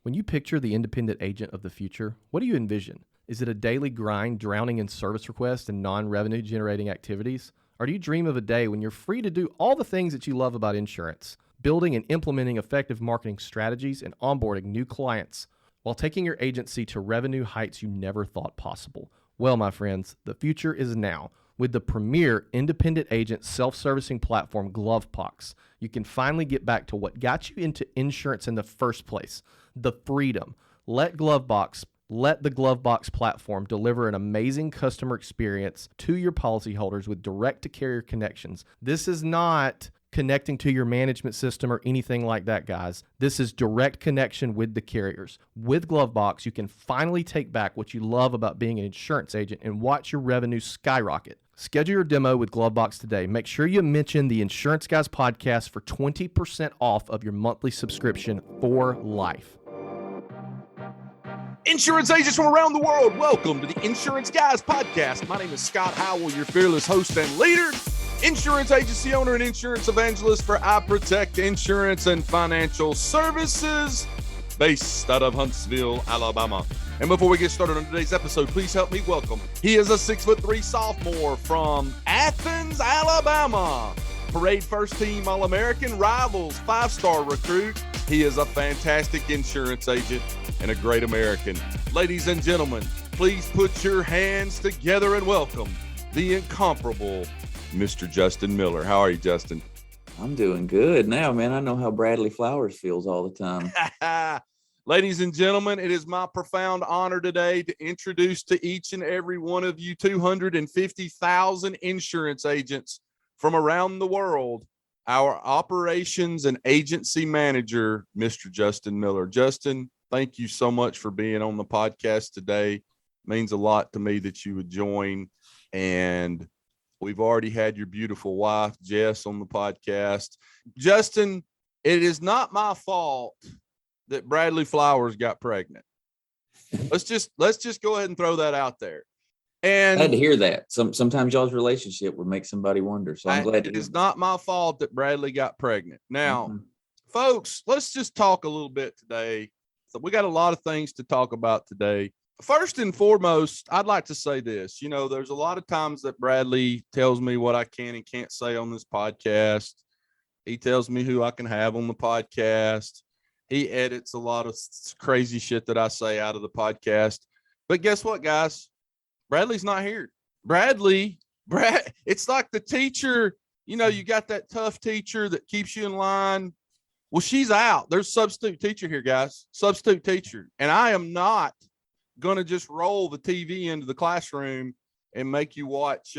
When you picture the independent agent of the future, what do you envision? Is it a daily grind drowning in service requests and non-revenue generating activities? Or do you dream of a day when you're free to do all the things that you love about insurance, building and implementing effective marketing strategies and onboarding new clients while taking your agency to revenue heights you never thought possible? Well, my friends, the future is now. With the premier independent agent self-servicing platform, GloveBox, you can finally get back to what got you into insurance in the first place, the freedom. Let the GloveBox platform deliver an amazing customer experience to your policyholders with direct-to-carrier connections. This is not connecting to your management system or anything like that, guys. This is direct connection with the carriers. With GloveBox, you can finally take back what you love about being an insurance agent and watch your revenue skyrocket. Schedule your demo with GloveBox today. Make sure you mention the Insurance Guys podcast for 20% off of your monthly subscription for life. Insurance agents from around the world, welcome to the Insurance Guys podcast. My name is Scott Howell, your fearless host and leader, insurance agency owner and insurance evangelist for iPROTECT Insurance and Financial Services, based out of Huntsville, Alabama. And before we get started on today's episode, please help me welcome. He is a 6'3" sophomore from Athens, Alabama. Parade first team All-American, Rivals 5-star recruit. He is a fantastic insurance agent and a great American. Ladies and gentlemen, please put your hands together and welcome the incomparable Mr. Justin Miller. How are you, Justin? I'm doing good now, man. I know how Bradley Flowers feels all the time. Ladies and gentlemen, it is my profound honor today to introduce to each and every one of you 250,000 insurance agents from around the world, our operations and agency manager, Mr. Justin Miller. Justin, thank you so much for being on the podcast today. It means a lot to me that you would join. And we've already had your beautiful wife, Jess, on the podcast. Justin, it is not my fault that Bradley Flowers got pregnant. Let's just go ahead and throw that out there. And I had to hear that. Sometimes y'all's relationship would make somebody wonder. So I'm glad it is not my fault that Bradley got pregnant. Now, folks, let's just talk a little bit today. So we got a lot of things to talk about today. First and foremost, I'd like to say this. You know, there's a lot of times that Bradley tells me what I can and can't say on this podcast. He tells me who I can have on the podcast. He edits a lot of crazy shit that I say out of the podcast. But guess what, guys? Bradley's not here. It's like the teacher, you know, you got that tough teacher that keeps you in line. Well, she's out. There's a substitute teacher here, guys. Substitute teacher. And I am not going to just roll the TV into the classroom and make you watch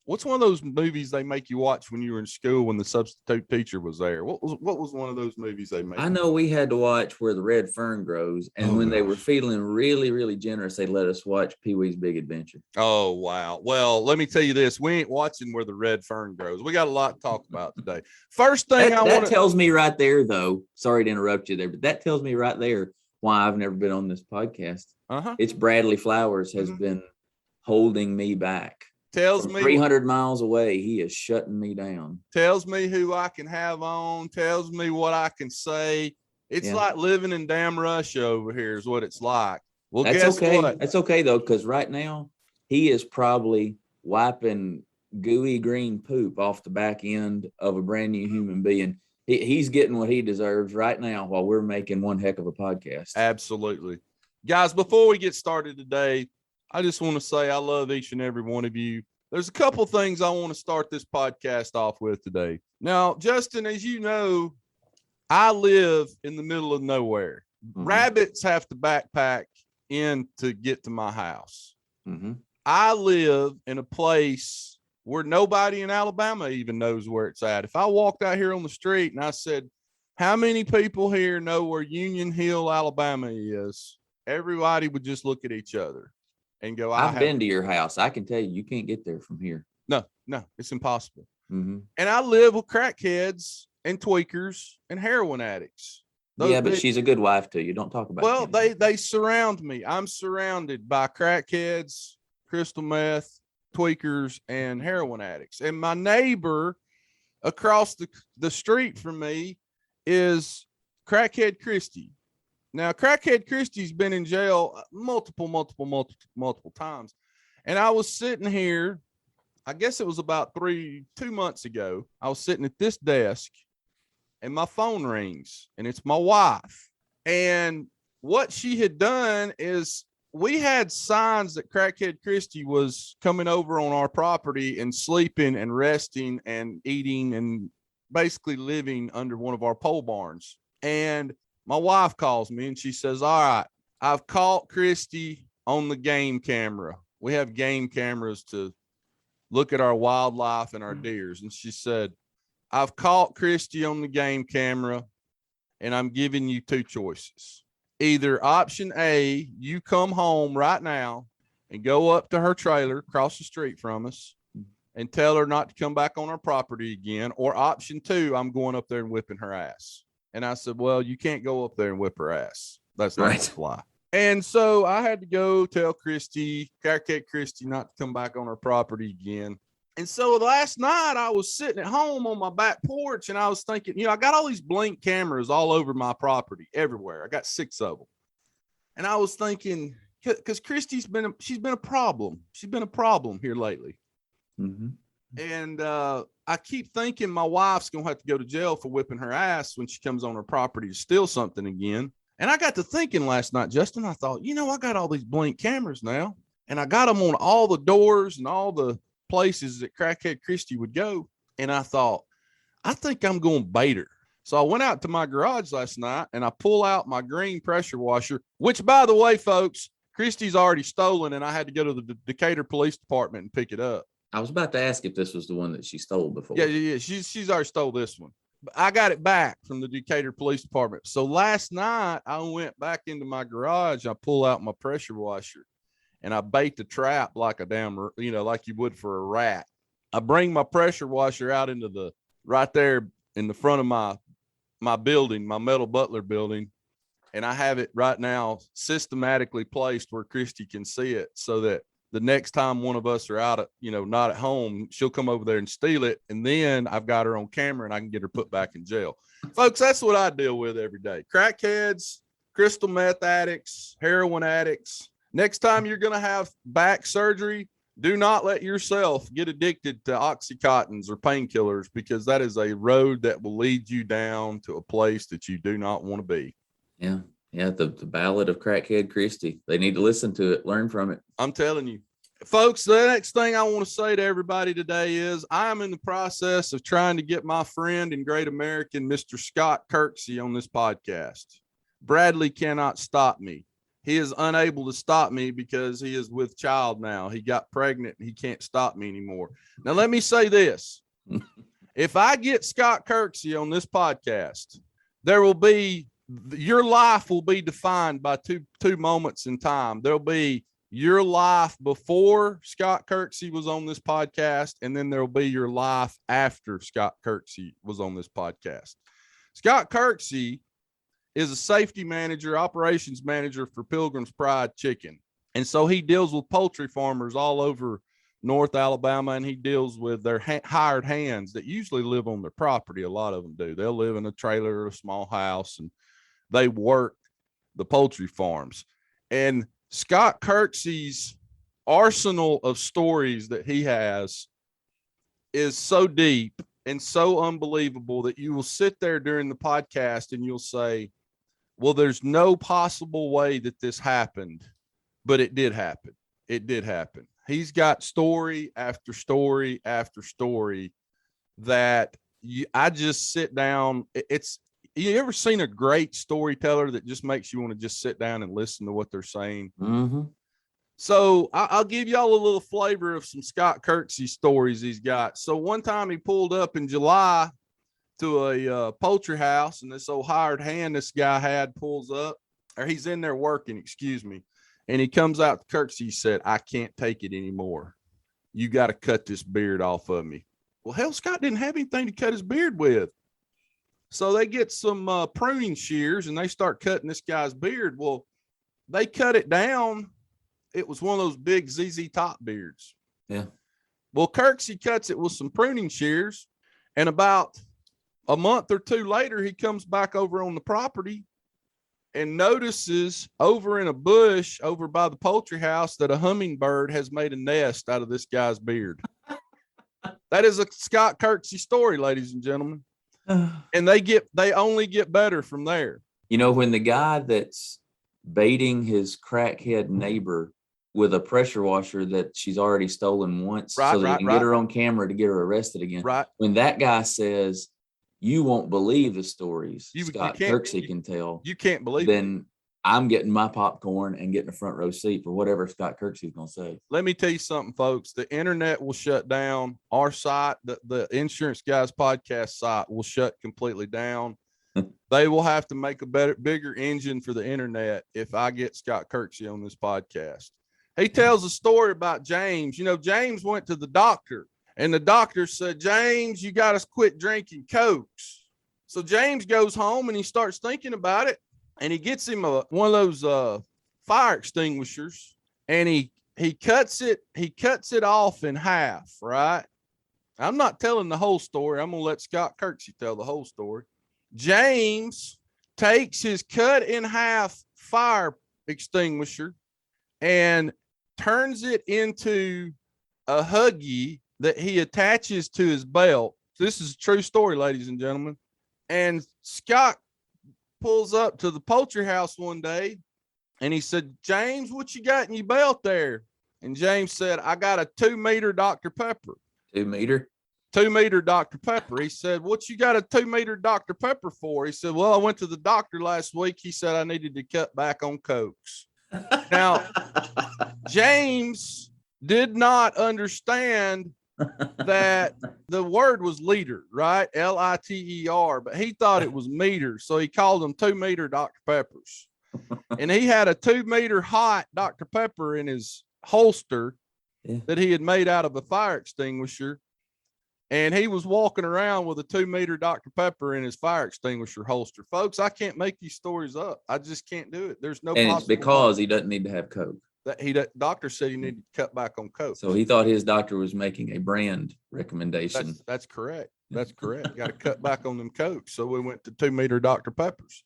what's one of those movies they make you watch when you were in school when the substitute teacher was there? What was one of those movies they made? I know we had to watch Where the Red Fern Grows, and when they were feeling really, really generous, they let us watch Pee-wee's Big Adventure. Oh, wow. Well, let me tell you this. We ain't watching Where the Red Fern Grows. We got a lot to talk about today. First thing that tells me right there, though, sorry to interrupt you there, but that tells me right there why I've never been on this podcast. It's Bradley Flowers has been holding me back. Tells me 300 miles away, he is shutting me down. Tells me who I can have on, tells me what I can say. It's like living in damn Russia over here is what it's like. Well, that's okay. What? That's okay, though, because right now he is probably wiping gooey green poop off the back end of a brand new human being. He's getting what he deserves right now while we're making one heck of a podcast. Absolutely. Guys, before we get started today, I just want to say I love each and every one of you. There's a couple things I want to start this podcast off with today. Now, Justin, as you know, I live in the middle of nowhere. Rabbits have to backpack in to get to my house. I live in a place where nobody in Alabama even knows where it's at. If I walked out here on the street and I said, how many people here know where Union Hill, Alabama is? Everybody would just look at each other and go, I've been to your house. I can tell you can't get there from here. No, it's impossible. And I live with crackheads and tweakers and heroin addicts. But she's a good wife too. You don't talk about Well, they surround me. I'm surrounded by crackheads, crystal meth, tweakers, and heroin addicts. And my neighbor across the street from me is crackhead Christy. Now, Crackhead Christie's been in jail multiple times. And I was sitting here, I guess it was about 2 months ago. I was sitting at this desk and my phone rings and it's my wife. And what she had done is we had signs that Crackhead Christie was coming over on our property and sleeping and resting and eating and basically living under one of our pole barns. And my wife calls me and she says, all right, I've caught Christie on the game camera. We have game cameras to look at our wildlife and our deers. And she said, I've caught Christie on the game camera and I'm giving you 2 choices. Either option A, you come home right now and go up to her trailer across the street from us and tell her not to come back on our property again. Or option 2, I'm going up there and whipping her ass. And I said, well, you can't go up there and whip her ass. That's not going to fly. And so I had to go tell Crackhead Christie, not to come back on her property again. And so last night I was sitting at home on my back porch and I was thinking, I got all these Blink cameras all over my property everywhere. I got 6 of them. And I was thinking, because Christie's been a problem. She's been a problem here lately. Mm-hmm. And I keep thinking my wife's going to have to go to jail for whipping her ass when she comes on her property to steal something again. And I got to thinking last night, Justin, I thought, I got all these Blink cameras now and I got them on all the doors and all the places that Crackhead Christie would go. And I thought, I think I'm going to bait her. So I went out to my garage last night and I pull out my green pressure washer, which, by the way, folks, Christie's already stolen and I had to go to the Decatur Police Department and pick it up. I was about to ask if this was the one that she stole before. Yeah. She's already stole this one. But I got it back from the Decatur Police Department. So last night I went back into my garage. I pull out my pressure washer and I bait the trap like a damn, like you would for a rat. I bring my pressure washer out into right there in the front of my building, my Metal Butler building. And I have it right now systematically placed where Christie can see it so that the next time one of us are out, not at home, she'll come over there and steal it. And then I've got her on camera and I can get her put back in jail. Folks, that's what I deal with every day. Crackheads, crystal meth addicts, heroin addicts. Next time you're going to have back surgery, do not let yourself get addicted to Oxycontins or painkillers, because that is a road that will lead you down to a place that you do not want to be. Yeah. Yeah, the Ballad of Crackhead Christie. They need to listen to it, learn from it. I'm telling you. Folks, the next thing I want to say to everybody today is I'm in the process of trying to get my friend and great American, Mr. Scott Kirksey, on this podcast. Bradley cannot stop me. He is unable to stop me because he is with child now. He got pregnant and he can't stop me anymore. Now, let me say this. If I get Scott Kirksey on this podcast, your life will be defined by two moments in time. There'll be your life before Scott Kirksey was on this podcast, and then there'll be your life after Scott Kirksey was on this podcast. Scott Kirksey is a safety manager, operations manager for Pilgrim's Pride Chicken. And so he deals with poultry farmers all over North Alabama, and he deals with their hired hands that usually live on their property. A lot of them do. They'll live in a trailer or a small house, and they work the poultry farms. And Scott Kirksey's arsenal of stories that he has is so deep and so unbelievable that you will sit there during the podcast and you'll say, well, there's no possible way that this happened, but it did happen. It did happen. He's got story after story after story that I just sit down. You ever seen a great storyteller that just makes you want to just sit down and listen to what they're saying? Mm-hmm. So I'll give y'all a little flavor of some Scott Kirksey stories he's got. So one time he pulled up in July to a poultry house, and this old hired hand this guy had pulls up, or he's in there working, excuse me. And he comes out to Kirksey. He said, I can't take it anymore. You got to cut this beard off of me. Well, hell, Scott didn't have anything to cut his beard with. So they get some pruning shears and they start cutting this guy's beard. Well, they cut it down. It was one of those big ZZ Top beards. Yeah. Well, Kirksey cuts it with some pruning shears, and about a month or two later, he comes back over on the property and notices over in a bush over by the poultry house that a hummingbird has made a nest out of this guy's beard. That is a Scott Kirksey story, ladies and gentlemen. And they only get better from there. You know, when the guy that's baiting his crackhead neighbor with a pressure washer that she's already stolen once, so that he can get her on camera to get her arrested again. Right. When that guy says, "You won't believe the stories Scott Kirksey can tell," you can't believe then it. I'm getting my popcorn and getting a front row seat for whatever Scott Kirksey's going to say. Let me tell you something, folks. The internet will shut down. Our site, the Insurance Guys podcast site, will shut completely down. They will have to make a bigger engine for the internet if I get Scott Kirksey on this podcast. He tells a story about James. You know, James went to the doctor, and the doctor said, "James, you got to quit drinking Cokes." So James goes home and he starts thinking about it. And he gets him one of those fire extinguishers, and he cuts it off in half, right? I'm not telling the whole story. I'm going to let Scott Kirksey tell the whole story. James takes his cut in half fire extinguisher and turns it into a Huggy that he attaches to his belt. This is a true story, ladies and gentlemen. And Scott pulls up to the poultry house one day and he said, "James, what you got in your belt there?" And James said, "I got a 2 meter Dr. Pepper." 2 meter? 2 meter Dr. Pepper. He said, "What you got a 2 meter Dr. Pepper for?" He said, "Well, I went to the doctor last week. He said I needed to cut back on Cokes." Now, James did not understand that the word was liter, right? Liter, but he thought it was meter. So he called them 2 meter Dr. Peppers. And he had a 2 meter hot Dr. Pepper in his holster that he had made out of a fire extinguisher. And he was walking around with a 2 meter Dr. Pepper in his fire extinguisher holster. Folks, I can't make these stories up. I just can't do it. There's no And it's because he doesn't need to have Coke. Doctor said he needed to cut back on Coke. So he thought his doctor was making a brand recommendation. That's correct. That's correct. Got to cut back on them Cokes. So we went to 2 meter Dr. Peppers.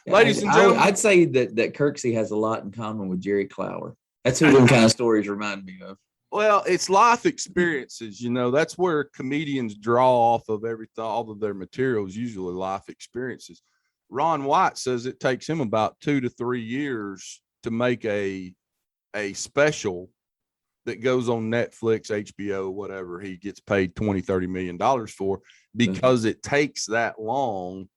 Ladies and gentlemen, I'd say that Kirksey has a lot in common with Jerry Clower. That's who them kind of stories remind me of. Well, it's life experiences. You know, that's where comedians draw off of everything, all of their materials, usually life experiences. Ron White says it takes him about 2 to 3 years to make a special that goes on Netflix, HBO, whatever he gets paid $20-30 million for, because it takes that long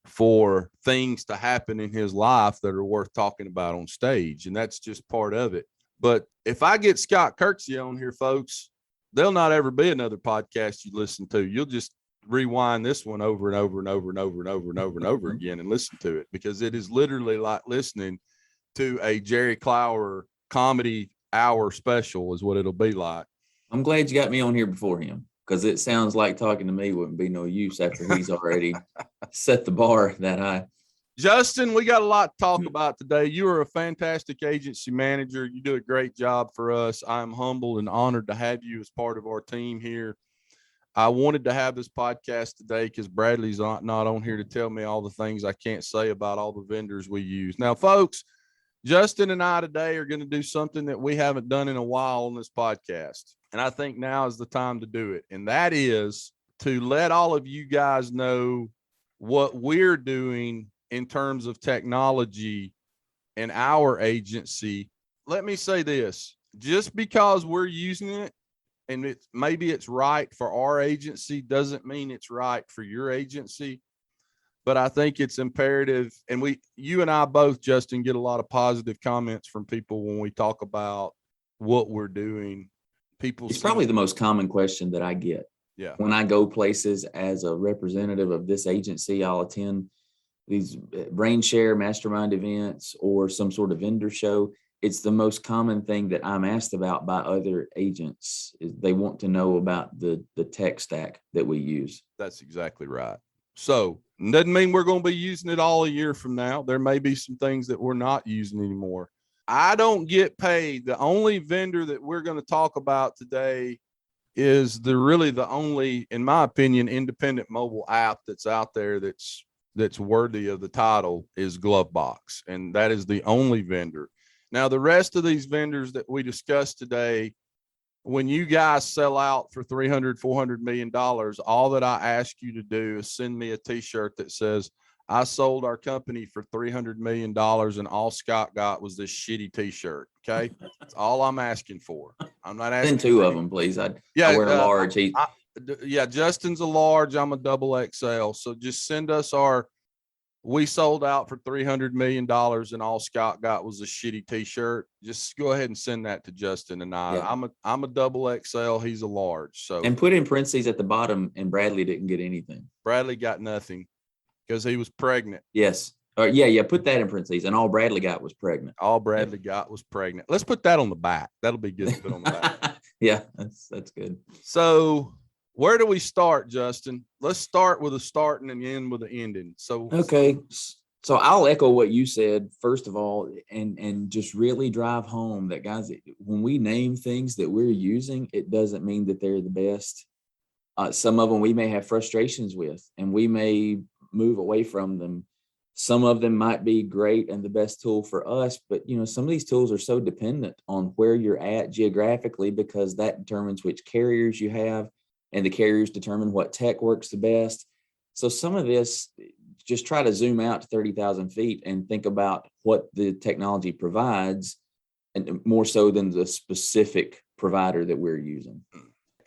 for things to happen in his life that are worth talking about on stage. And that's just part of it. But if I get Scott Kirksey on here, folks, there'll not ever be another podcast you listen to. You'll just rewind this one over and over and over and over and over and over and over again and listen to it, because it is literally like listening to a Jerry Clower comedy hour special is what it'll be like. I'm glad you got me on here before him, because it sounds like talking to me wouldn't be no use after he's already set the bar that high. Justin, we got a lot to talk about today. You are a fantastic agency manager. You do a great job for us. I'm humbled and honored to have you as part of our team here. I wanted to have this podcast today because Bradley's not on here to tell me all the things I can't say about all the vendors we use. Now, folks, Justin and I today are going to do something that we haven't done in a while on this podcast. And I think now is the time to do it. And that is to let all of you guys know what we're doing in terms of technology in our agency. Let me say this, just because we're using it and maybe it's right for our agency doesn't mean it's right for your agency. But I think it's imperative, and you and I both, Justin, get a lot of positive comments from people when we talk about what we're doing. It's probably the most common question that I get. Yeah. When I go places as a representative of this agency, I'll attend these brain share mastermind events or some sort of vendor show. It's the most common thing that I'm asked about by other agents. They want to know about the tech stack that we use. That's exactly right. So doesn't mean we're going to be using it all a year from now. There may be some things that we're not using anymore. I don't get paid. The only vendor that we're going to talk about today is the only, in my opinion, independent mobile app that's out there that's that's worthy of the title is GloveBox, and that is the only vendor. Now, the rest of these vendors that we discussed today, when you guys sell out for $300-400 million, all that I ask you to do is send me a t-shirt that says, I sold our company for $300 million and all Scott got was this shitty t-shirt. Okay. That's all I'm asking for. I'm not asking Send two of them, please. I wear a large. Yeah. Justin's a large. I'm a double XL. So just send us we sold out for $300 million and all Scott got was a shitty t-shirt. Just go ahead and send that to Justin and I. Yeah. I'm a double XL. He's a large. So, and put in parentheses at the bottom, and Bradley didn't get anything. Bradley got nothing because he was pregnant. Yes. Yeah. Put that in parentheses. And all Bradley got was pregnant. All Bradley got was pregnant. Let's put that on the back. That'll be good to put on the back. Yeah, that's good. So where do we start, Justin? Let's start with a starting and end with an ending. So okay. So I'll echo what you said, first of all, and just really drive home that, guys, when we name things that we're using, it doesn't mean that they're the best. Some of them we may have frustrations with, and we may move away from them. Some of them might be great and the best tool for us, but some of these tools are so dependent on where you're at geographically, because that determines which carriers you have, and the carriers determine what tech works the best. So some of this, just try to zoom out to 30,000 feet and think about what the technology provides, and more so than the specific provider that we're using.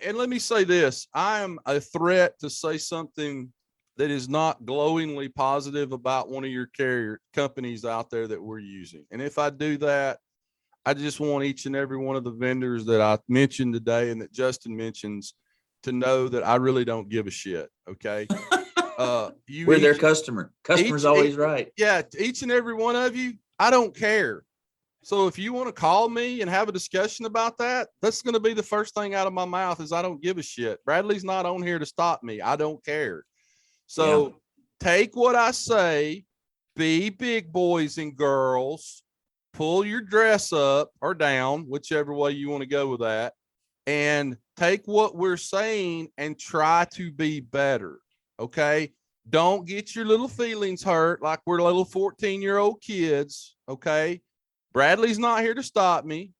And let me say this, I am a threat to say something that is not glowingly positive about one of your carrier companies out there that we're using. And if I do that, I just want each and every one of the vendors that I mentioned today and that Justin mentions to know that I really don't give a shit. Okay. We're their customer. Customer's always right. Yeah. Each and every one of you, I don't care. So if you want to call me and have a discussion about that, that's going to be the first thing out of my mouth is I don't give a shit. Bradley's not on here to stop me. I don't care. So take what I say, be big boys and girls, pull your dress up or down, whichever way you want to go with that, and take what we're saying and try to be better. Okay. Don't get your little feelings hurt like we're little 14-year-old kids. Okay. Bradley's not here to stop me.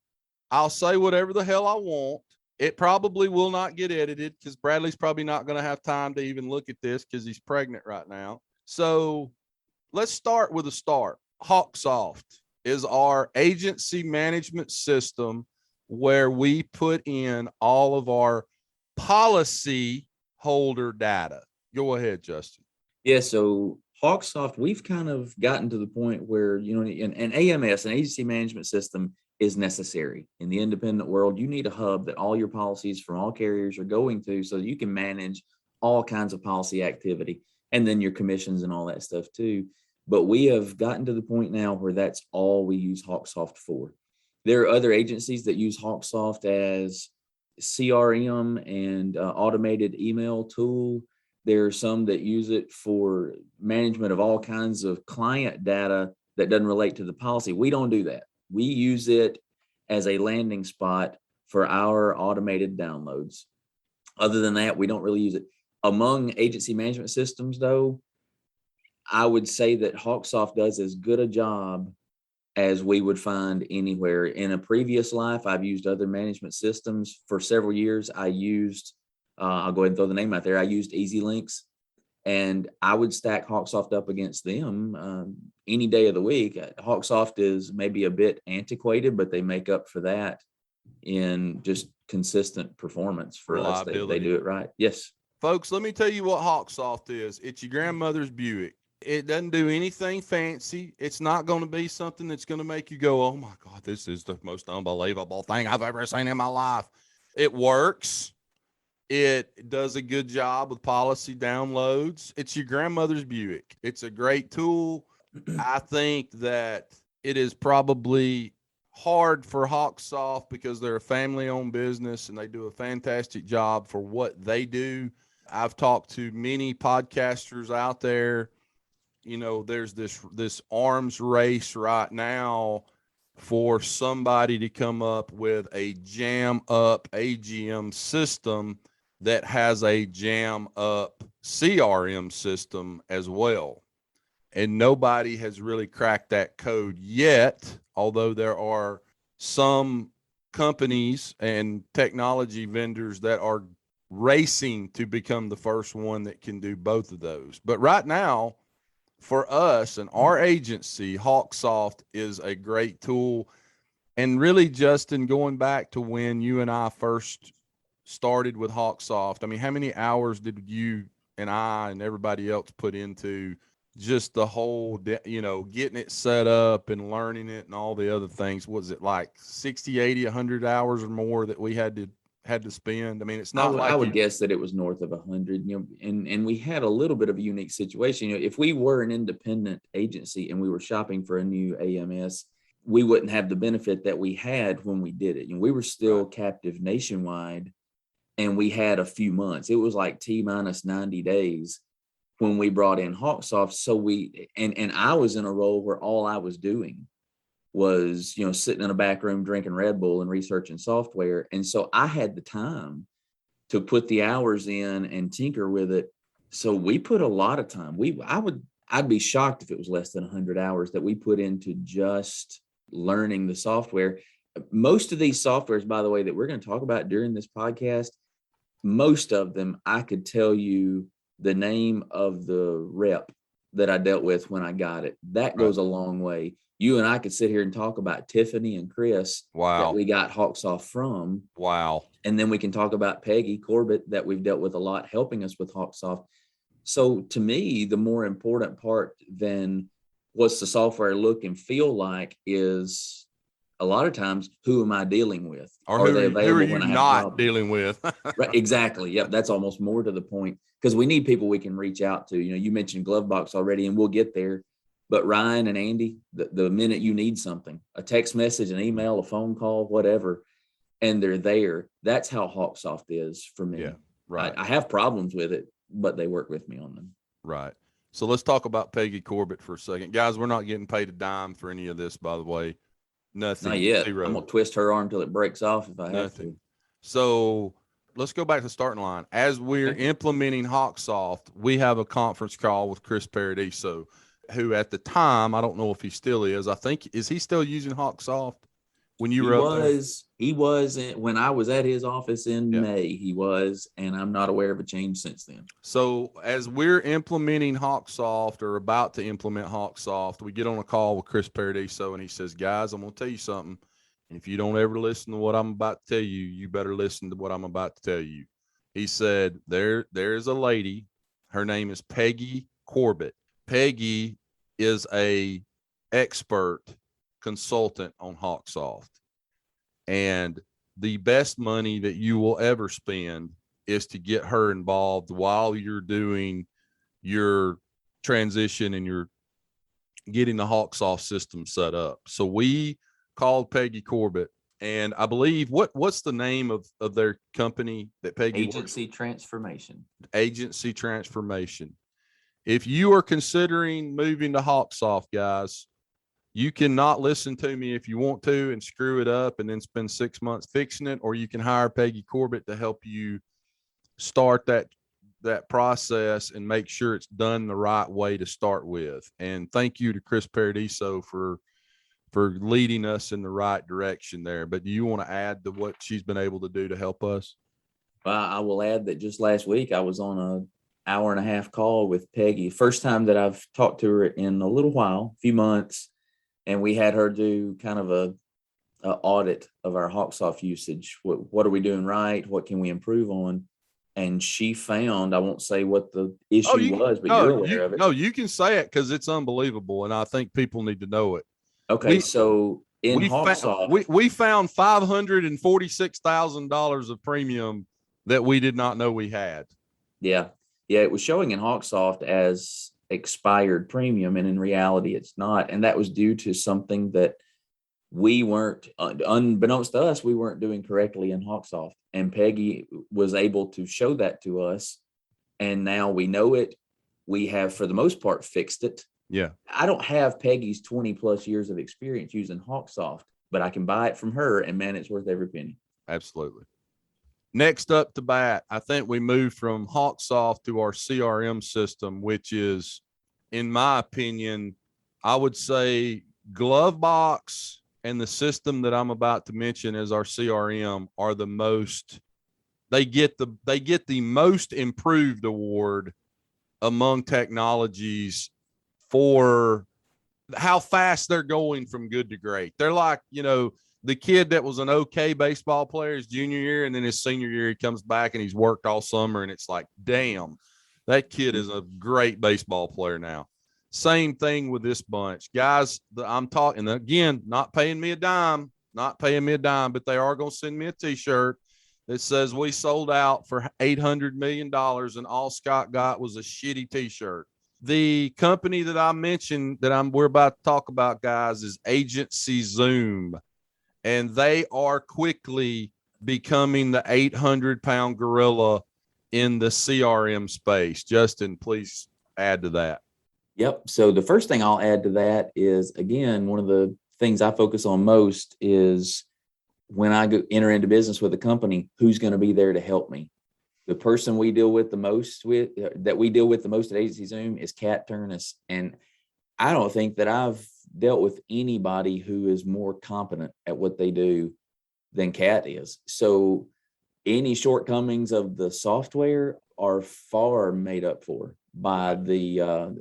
I'll say whatever the hell I want. It probably will not get edited because Bradley's probably not going to have time to even look at this because he's pregnant right now. So let's start with a start. HawkSoft is our agency management system where we put in all of our policy holder data. Go ahead, Justin. Yeah, so HawkSoft, we've kind of gotten to the point where, an AMS, an agency management system, is necessary. In the independent world, you need a hub that all your policies from all carriers are going to so that you can manage all kinds of policy activity, and then your commissions and all that stuff too. But we have gotten to the point now where that's all we use HawkSoft for. There are other agencies that use HawkSoft as CRM and automated email tool. There are some that use it for management of all kinds of client data that doesn't relate to the policy. We don't do that. We use it as a landing spot for our automated downloads. Other than that, we don't really use it. Among agency management systems, though, I would say that HawkSoft does as good a job as we would find anywhere. In a previous life, I've used other management systems for several years. I used, I'll go ahead and throw the name out there. I used EasyLinks, and I would stack HawkSoft up against them any day of the week. HawkSoft is maybe a bit antiquated, but they make up for that in just consistent performance for us. They do it right. Yes. Folks, let me tell you what HawkSoft is. It's your grandmother's Buick. It doesn't do anything fancy. It's not going to be something that's going to make you go, oh my God, this is the most unbelievable thing I've ever seen in my life. It works. It does a good job with policy downloads. It's your grandmother's Buick. It's a great tool. I think that it is probably hard for HawkSoft because they're a family-owned business and they do a fantastic job for what they do. I've talked to many podcasters out there. There's this arms race right now for somebody to come up with a jam up AGM system that has a jam up CRM system as well. and nobody has really cracked that code yet, although there are some companies and technology vendors that are racing to become the first one that can do both of those. But right now, for us and our agency, HawkSoft is a great tool. And really, Justin, going back to when you and I first started with HawkSoft, I mean, how many hours did you and I and everybody else put into just the whole, getting it set up and learning it and all the other things? Was it like 60, 80, 100 hours or more that we had to spend? I mean, it's not I would guess that it was north of 100, and we had a little bit of a unique situation. If we were an independent agency and we were shopping for a new AMS, we wouldn't have the benefit that we had when we did it. We were still captive nationwide, and we had a few months. It was like T-minus 90 days when we brought in HawkSoft. So and I was in a role where all I was doing was, sitting in a back room drinking Red Bull and researching software. And so I had the time to put the hours in and tinker with it. So we put a lot of time. I'd be shocked if it was less than 100 hours that we put into just learning the software. Most of these softwares, by the way, that we're going to talk about during this podcast, most of them, I could tell you the name of the rep that I dealt with when I got it. That goes a long way. You and I could sit here and talk about Tiffany and Chris that we got HawkSoft from. Wow. And then we can talk about Peggy Corbett that we've dealt with a lot, helping us with HawkSoft. So to me, the more important part than what's the software look and feel like is a lot of times, who am I dealing with? Or are they available when I have not dealing with? Right, exactly. Yep. That's almost more to the point, because we need people we can reach out to. You mentioned GloveBox already, and we'll get there. But Ryan and Andy, the minute you need something, a text message, an email, a phone call, whatever, and they're there. That's how HawkSoft is for me. Yeah, right. I have problems with it, but they work with me on them. Right. So let's talk about Peggy Corbett for a second. Guys, we're not getting paid a dime for any of this, by the way. Nothing. Not yet. Zero. I'm going to twist her arm till it breaks off if I have to. So let's go back to the starting line. As we're implementing HawkSoft, we have a conference call with Chris Paradiso, who at the time, I don't know if he still is. I think, is he still using HawkSoft when you were up there? He was when I was at his office in May, he was, and I'm not aware of a change since then. So as we're implementing HawkSoft or about to implement HawkSoft, we get on a call with Chris Paradiso, and he says, guys, I'm going to tell you something. And if you don't ever listen to what I'm about to tell you, you better listen to what I'm about to tell you. He said, there's a lady. Her name is Peggy Corbett. Peggy is a expert consultant on HawkSoft. And the best money that you will ever spend is to get her involved while you're doing your transition and you're getting the HawkSoft system set up. So we called Peggy Corbett, and I believe what's the name of their company that Peggy Agency Transformation. Agency Transformation. If you are considering moving to HawkSoft, guys, you cannot listen to me if you want to and screw it up and then spend 6 months fixing it, or you can hire Peggy Corbett to help you start that process and make sure it's done the right way to start with. And thank you to Chris Paradiso for leading us in the right direction there. But do you want to add to what she's been able to do to help us? I will add that just last week I was on an hour-and-a-half call with Peggy. First time that I've talked to her in a little while, a few months. And we had her do kind of a audit of our HawkSoft usage. What are we doing right? What can we improve on? And she found, I won't say what the issue was, but you're aware of it. No, you can say it because it's unbelievable, and I think people need to know it. Okay, so in HawkSoft, we found $546,000 of premium that we did not know we had. Yeah, it was showing in HawkSoft as expired premium, and in reality it's not, and that was due to something that we weren't, unbeknownst to us, we weren't doing correctly in HawkSoft, and Peggy was able to show that to us, and now we know it. We have, for the most part, fixed it. Yeah, I don't have Peggy's 20 plus years of experience using HawkSoft, but I can buy it from her, and man, it's worth every penny. Absolutely. Next up to bat, I think we moved from HawkSoft to our CRM system, which is in my opinion, I would say GloveBox and the system that I'm about to mention as our CRM are the most, they get the most improved award among technologies for how fast they're going from good to great. They're like, the kid that was an okay baseball player his junior year, and then his senior year, he comes back and he's worked all summer, and it's like, damn, that kid is a great baseball player now. Same thing with this bunch. Guys, I'm talking, again, not paying me a dime, but they are going to send me a T-shirt that says we sold out for $800 million, and all Scott got was a shitty T-shirt. The company that I mentioned that we're about to talk about, guys, is Agency Zoom, and they are quickly becoming the 800-pound gorilla in the CRM space. Justin, please add to that. Yep. So the first thing I'll add to that is, again, one of the things I focus on most is when I enter into business with a company, who's going to be there to help me? The person we deal with the most at Agency Zoom is Kat Turnus. And I don't think that I've dealt with anybody who is more competent at what they do than Kat is. So any shortcomings of the software are far made up for by the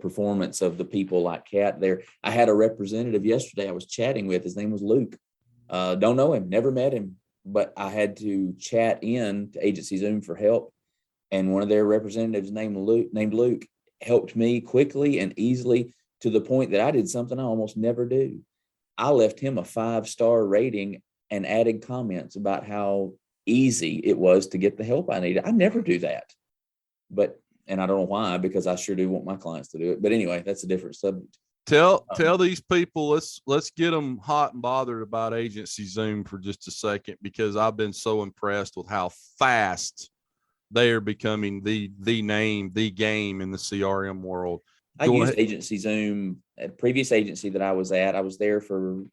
performance of the people like Kat there. I had a representative yesterday I was chatting with. His name was Luke. Don't know him, never met him, but I had to chat in to Agency Zoom for help. And one of their representatives named Luke helped me quickly and easily, to the point that I did something I almost never do. I left him a 5-star rating and added comments about how easy it was to get the help I needed. I never do that, and I don't know why, because I sure do want my clients to do it. But anyway, that's a different subject. Tell these people, let's get them hot and bothered about Agency Zoom for just a second, because I've been so impressed with how fast they are becoming the name, the game in the CRM world. I used Agency Zoom at a previous agency that I was at. I was there for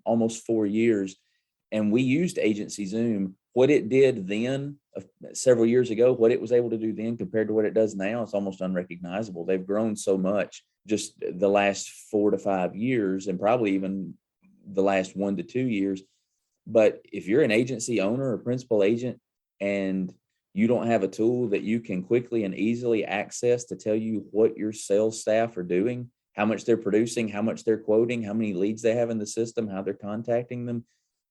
almost 4 years, and we used Agency Zoom. What it did then, several years ago, what it was able to do then compared to what it does now, it's almost unrecognizable. They've grown so much just the last 4 to 5 years, and probably even the last 1 to 2 years. But if you're an agency owner or principal agent and you don't have a tool that you can quickly and easily access to tell you what your sales staff are doing, how much they're producing, how much they're quoting, how many leads they have in the system, how they're contacting them,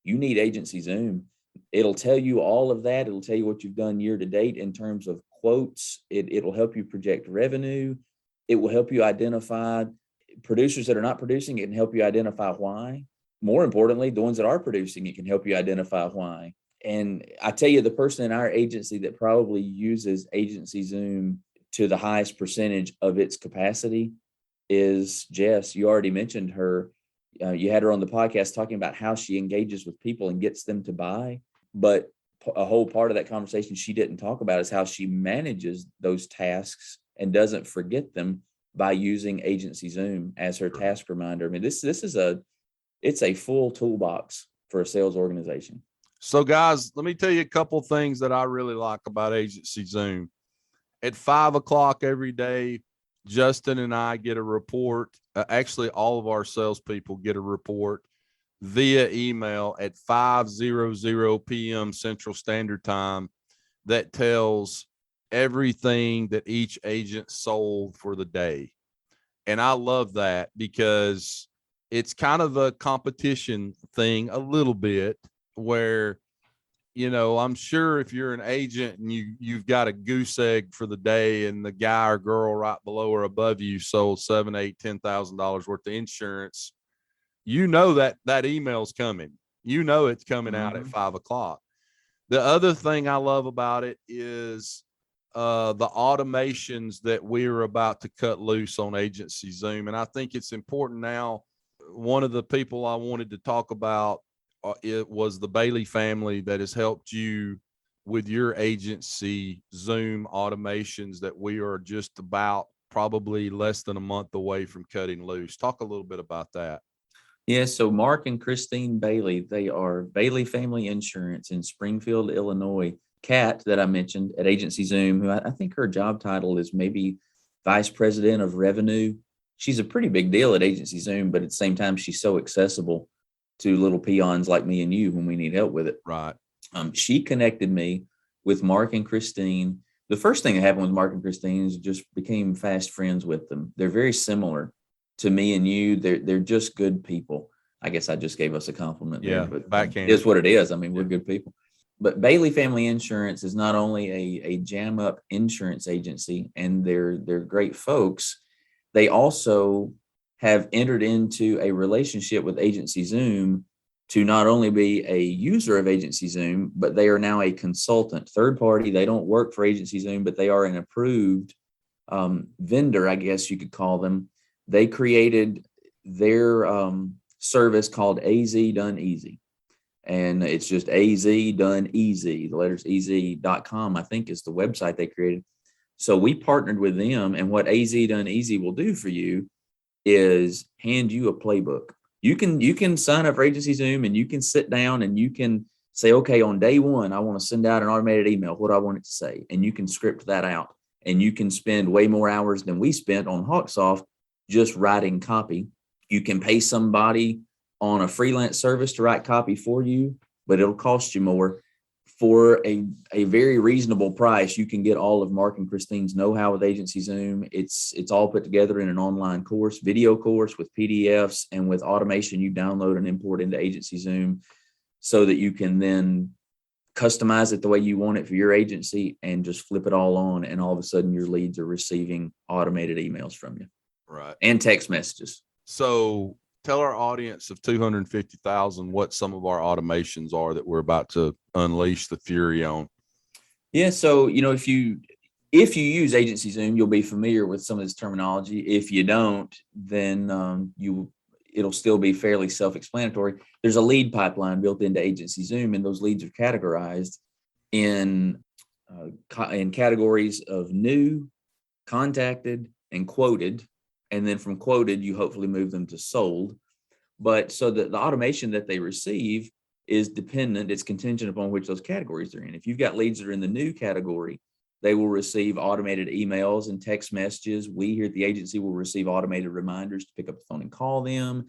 you need Agency Zoom. It'll tell you all of that. It'll tell you what you've done year to date in terms of quotes. It'll help you project revenue. It will help you identify producers that are not producing. It can help you identify why. More importantly, the ones that are producing, it can help you identify why. And I tell you, the person in our agency that probably uses Agency Zoom to the highest percentage of its capacity is Jess. You already mentioned her. You had her on the podcast talking about how she engages with people and gets them to buy. But a whole part of that conversation she didn't talk about is how she manages those tasks and doesn't forget them by using Agency Zoom as her task reminder. I mean, it's a full toolbox for a sales organization. So, guys, let me tell you a couple things that I really like about Agency Zoom. At 5 o'clock every day, Justin and I get a report. Actually, all of our salespeople get a report via email at 5:00 p.m. Central Standard Time that tells everything that each agent sold for the day. And I love that because it's kind of a competition thing a little bit, where, I'm sure if you're an agent and you've got a goose egg for the day and the guy or girl right below or above you sold $7,000, $8,000, $10,000 worth of insurance, that email's coming. It's coming out at 5 o'clock. The other thing I love about it is the automations that we're about to cut loose on Agency Zoom. And I think it's important now. One of the people I wanted to talk about, it was the Bailey family that has helped you with your Agency Zoom automations that we are just about probably less than a month away from cutting loose. Talk a little bit about that. Yeah, so Mark and Christine Bailey, they are Bailey Family Insurance in Springfield, Illinois. Kat, that I mentioned at Agency Zoom, who I think her job title is maybe vice president of revenue. She's a pretty big deal at Agency Zoom, but at the same time, she's so accessible to little peons like me and you when we need help with it. Right. She connected me with Mark and Christine. The first thing that happened with Mark and Christine is just became fast friends with them. They're very similar to me and you. They're just good people. I guess I just gave us a compliment. Yeah, there, but backhand. it is what it is. I mean, we're good people. But Bailey Family Insurance is not only a jam up insurance agency, and they're great folks. They also have entered into a relationship with Agency Zoom to not only be a user of Agency Zoom, but they are now a consultant, third party. They don't work for Agency Zoom, but they are an approved vendor, I guess you could call them. They created their service called AZ Done Easy. And it's just AZ Done Easy. The letters EZ.com, I think, is the website they created. So we partnered with them. And what AZ Done Easy will do for you is hand you a playbook. You can sign up for Agency Zoom, and you can sit down and you can say, okay, on day one, I want to send out an automated email. What do I want it to say? And you can script that out. And you can spend way more hours than we spent on Hawksoft just writing copy. You can pay somebody on a freelance service to write copy for you, but it'll cost you more. For a very reasonable price, you can get all of Mark and Christine's know-how with Agency Zoom. It's all put together in an online course, video course with PDFs and with automation you download and import into Agency Zoom so that you can then customize it the way you want it for your agency and just flip it all on. And all of a sudden your leads are receiving automated emails from you. Right. And text messages. So tell our audience of 250,000 what some of our automations are that we're about to unleash the fury on. Yeah. So, if you use Agency Zoom, you'll be familiar with some of this terminology. If you don't, then it'll still be fairly self-explanatory. There's a lead pipeline built into Agency Zoom, and those leads are categorized in categories of new, contacted, and quoted. And then from quoted, you hopefully move them to sold. But so the automation that they receive is dependent, it's contingent upon which those categories they're in. If you've got leads that are in the new category, they will receive automated emails and text messages. We here at the agency will receive automated reminders to pick up the phone and call them.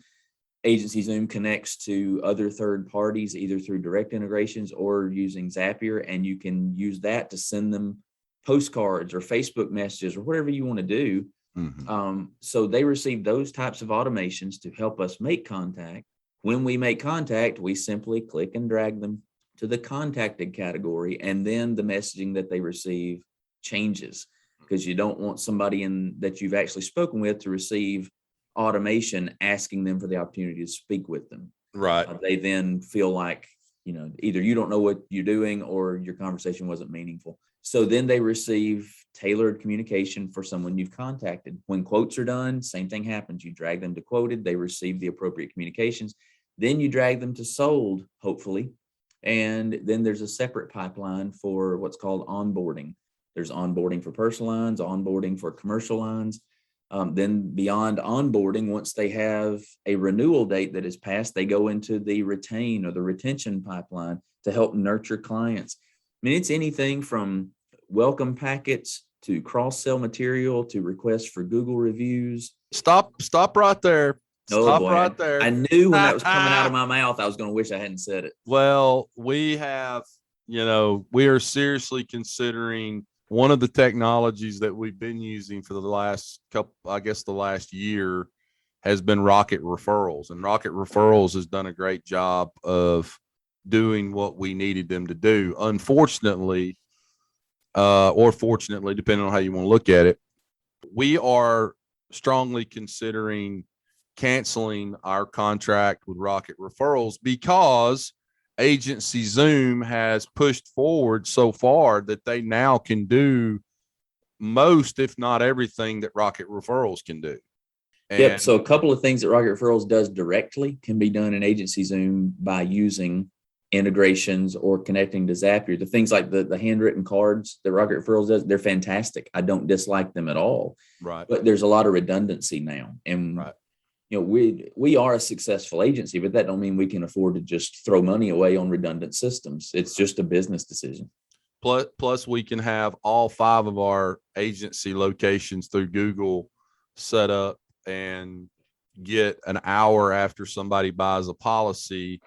Agency Zoom connects to other third parties, either through direct integrations or using Zapier, and you can use that to send them postcards or Facebook messages or whatever you want to do. Mm-hmm. So they receive those types of automations to help us make contact. When we make contact, we simply click and drag them to the contacted category, and then the messaging that they receive changes, because you don't want somebody that you've actually spoken with to receive automation asking them for the opportunity to speak with them. Right. They then feel like, either you don't know what you're doing or your conversation wasn't meaningful. So then they receive tailored communication for someone you've contacted. When quotes are done, same thing happens. You drag them to quoted, they receive the appropriate communications. Then you drag them to sold, hopefully. And then there's a separate pipeline for what's called onboarding. There's onboarding for personal lines, onboarding for commercial lines. Then beyond onboarding, once they have a renewal date that is passed, they go into the retain or the retention pipeline to help nurture clients. I mean, it's anything from welcome packets to cross-sell material to requests for Google reviews. Stop right there. Stop right there. I knew when that was coming out of my mouth, I was going to wish I hadn't said it. Well, we are seriously considering one of the technologies that we've been using for the last year has been Rocket Referrals. And Rocket Referrals has done a great job of doing what we needed them to do. Unfortunately, or fortunately, depending on how you want to look at it, we are strongly considering canceling our contract with Rocket Referrals because Agency Zoom has pushed forward so far that they now can do most, if not everything, that Rocket Referrals can do. Yep. So a couple of things that Rocket Referrals does directly can be done in Agency Zoom by using integrations or connecting to Zapier. The things like the handwritten cards that Rocket Referrals does, they're fantastic. I don't dislike them at all. Right. But there's a lot of redundancy now. And right. We are a successful agency, but that don't mean we can afford to just throw money away on redundant systems. It's just a business decision. Plus, we can have all 5 of our agency locations through Google set up and get an hour after somebody buys a policy,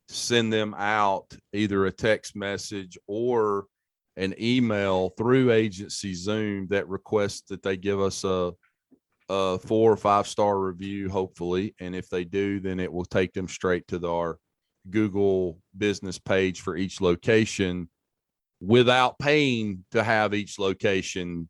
send them out either a text message or an email through agency Zoom that requests that they give us a 4 or 5-star review, hopefully. And if they do, then it will take them straight to our Google business page for each location without paying to have each location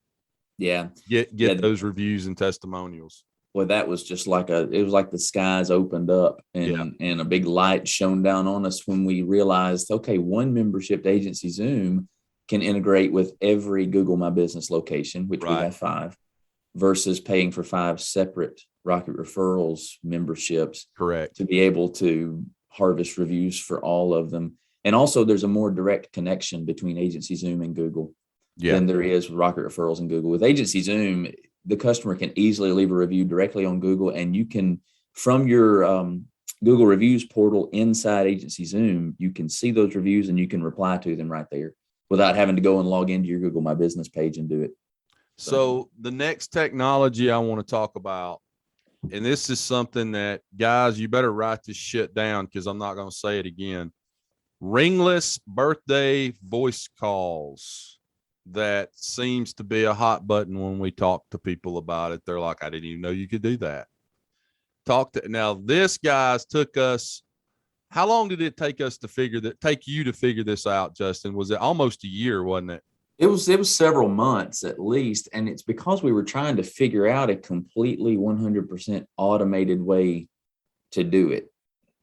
get those reviews and testimonials. Well, that was just it was like the skies opened up and a big light shone down on us when we realized, okay, one membership to Agency Zoom can integrate with every Google My Business location, which we have 5, versus paying for 5 separate Rocket Referrals memberships. Correct. To be able to harvest reviews for all of them. And also there's a more direct connection between Agency Zoom and Google than there is with Rocket Referrals and Google. With Agency Zoom, the customer can easily leave a review directly on Google, and you can, from your Google Reviews portal inside Agency Zoom, you can see those reviews and you can reply to them right there without having to go and log into your Google My Business page and do it. So the next technology I want to talk about, and this is something that, guys, you better write this shit down because I'm not going to say it again. Ringless birthday voice calls. That seems to be a hot button when we talk to people about it. They're like, I didn't even know you could do that. Now this, guys, took us, how long did it take us to figure this out, Justin? Was it almost a year, wasn't it? It was several months at least. And it's because we were trying to figure out a completely 100% automated way to do it.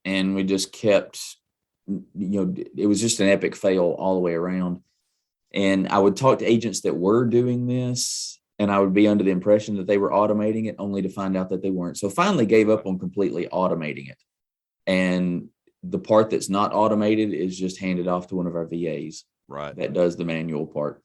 And we just kept, it was just an epic fail all the way around. And I would talk to agents that were doing this, and I would be under the impression that they were automating it, only to find out that they weren't. So finally gave up on completely automating it. And the part that's not automated is just handed off to one of our VAs. Right. That does the manual part,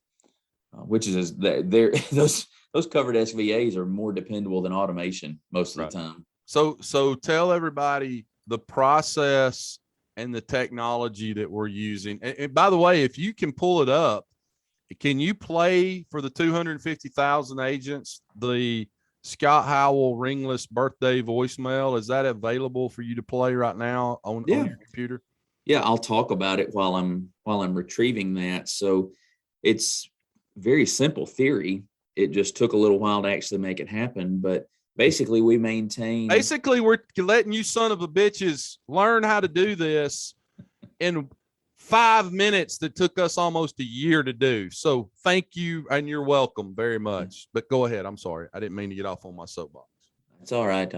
which is those covered SVAs are more dependable than automation most of the time. So tell everybody the process and the technology that we're using. And by the way, if you can pull it up, can you play for the 250,000 agents the Scott Howell Ringless birthday voicemail? Is that available for you to play right now on your computer? Yeah, I'll talk about it while I'm retrieving that. So it's very simple theory. It just took a little while to actually make it happen, but basically we're letting you son of a bitches learn how to do this in 5 minutes that took us almost a year to do. So thank you, and you're welcome very much. But go ahead. I'm sorry. I didn't mean to get off on my soapbox. It's all right.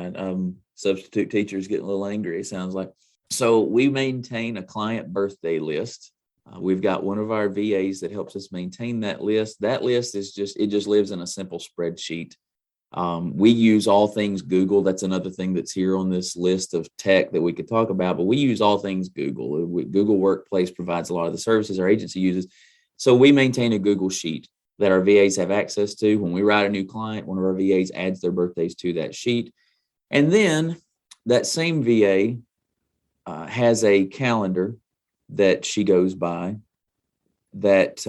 Substitute teachers getting a little angry, it sounds like. So we maintain a client birthday list. We've got one of our VAs that helps us maintain that list. That list is just lives in a simple spreadsheet. We use all things Google. That's another thing that's here on this list of tech that we could talk about, but we use all things Google. Google Workplace provides a lot of the services our agency uses. So we maintain a Google sheet that our VAs have access to. When we write a new client, one of our VAs adds their birthdays to that sheet. And then that same VA has a calendar that she goes by that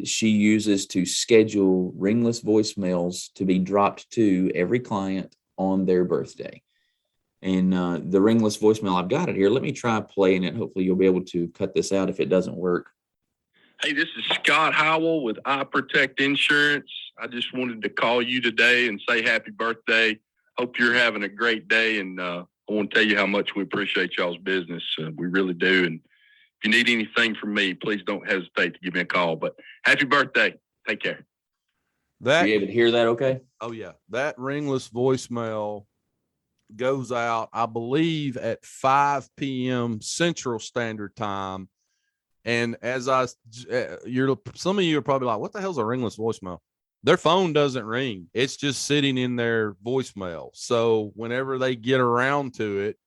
she uses to schedule ringless voicemails to be dropped to every client on their birthday. And the ringless voicemail, I've got it here. Let me try playing it. Hopefully you'll be able to cut this out if it doesn't work. Hey, this is Scott Howell with iPROTECT Insurance. I just wanted to call you today and say happy birthday. Hope you're having a great day. And I want to tell you how much we appreciate y'all's business. We really do. And if you need anything from me, please don't hesitate to give me a call. But happy birthday. Take care. Are you able to hear that okay? Oh, yeah. That ringless voicemail goes out, I believe, at 5 p.m. Central Standard Time. And as some of you are probably like, what the hell's a ringless voicemail? Their phone doesn't ring. It's just sitting in their voicemail. So whenever they get around to it,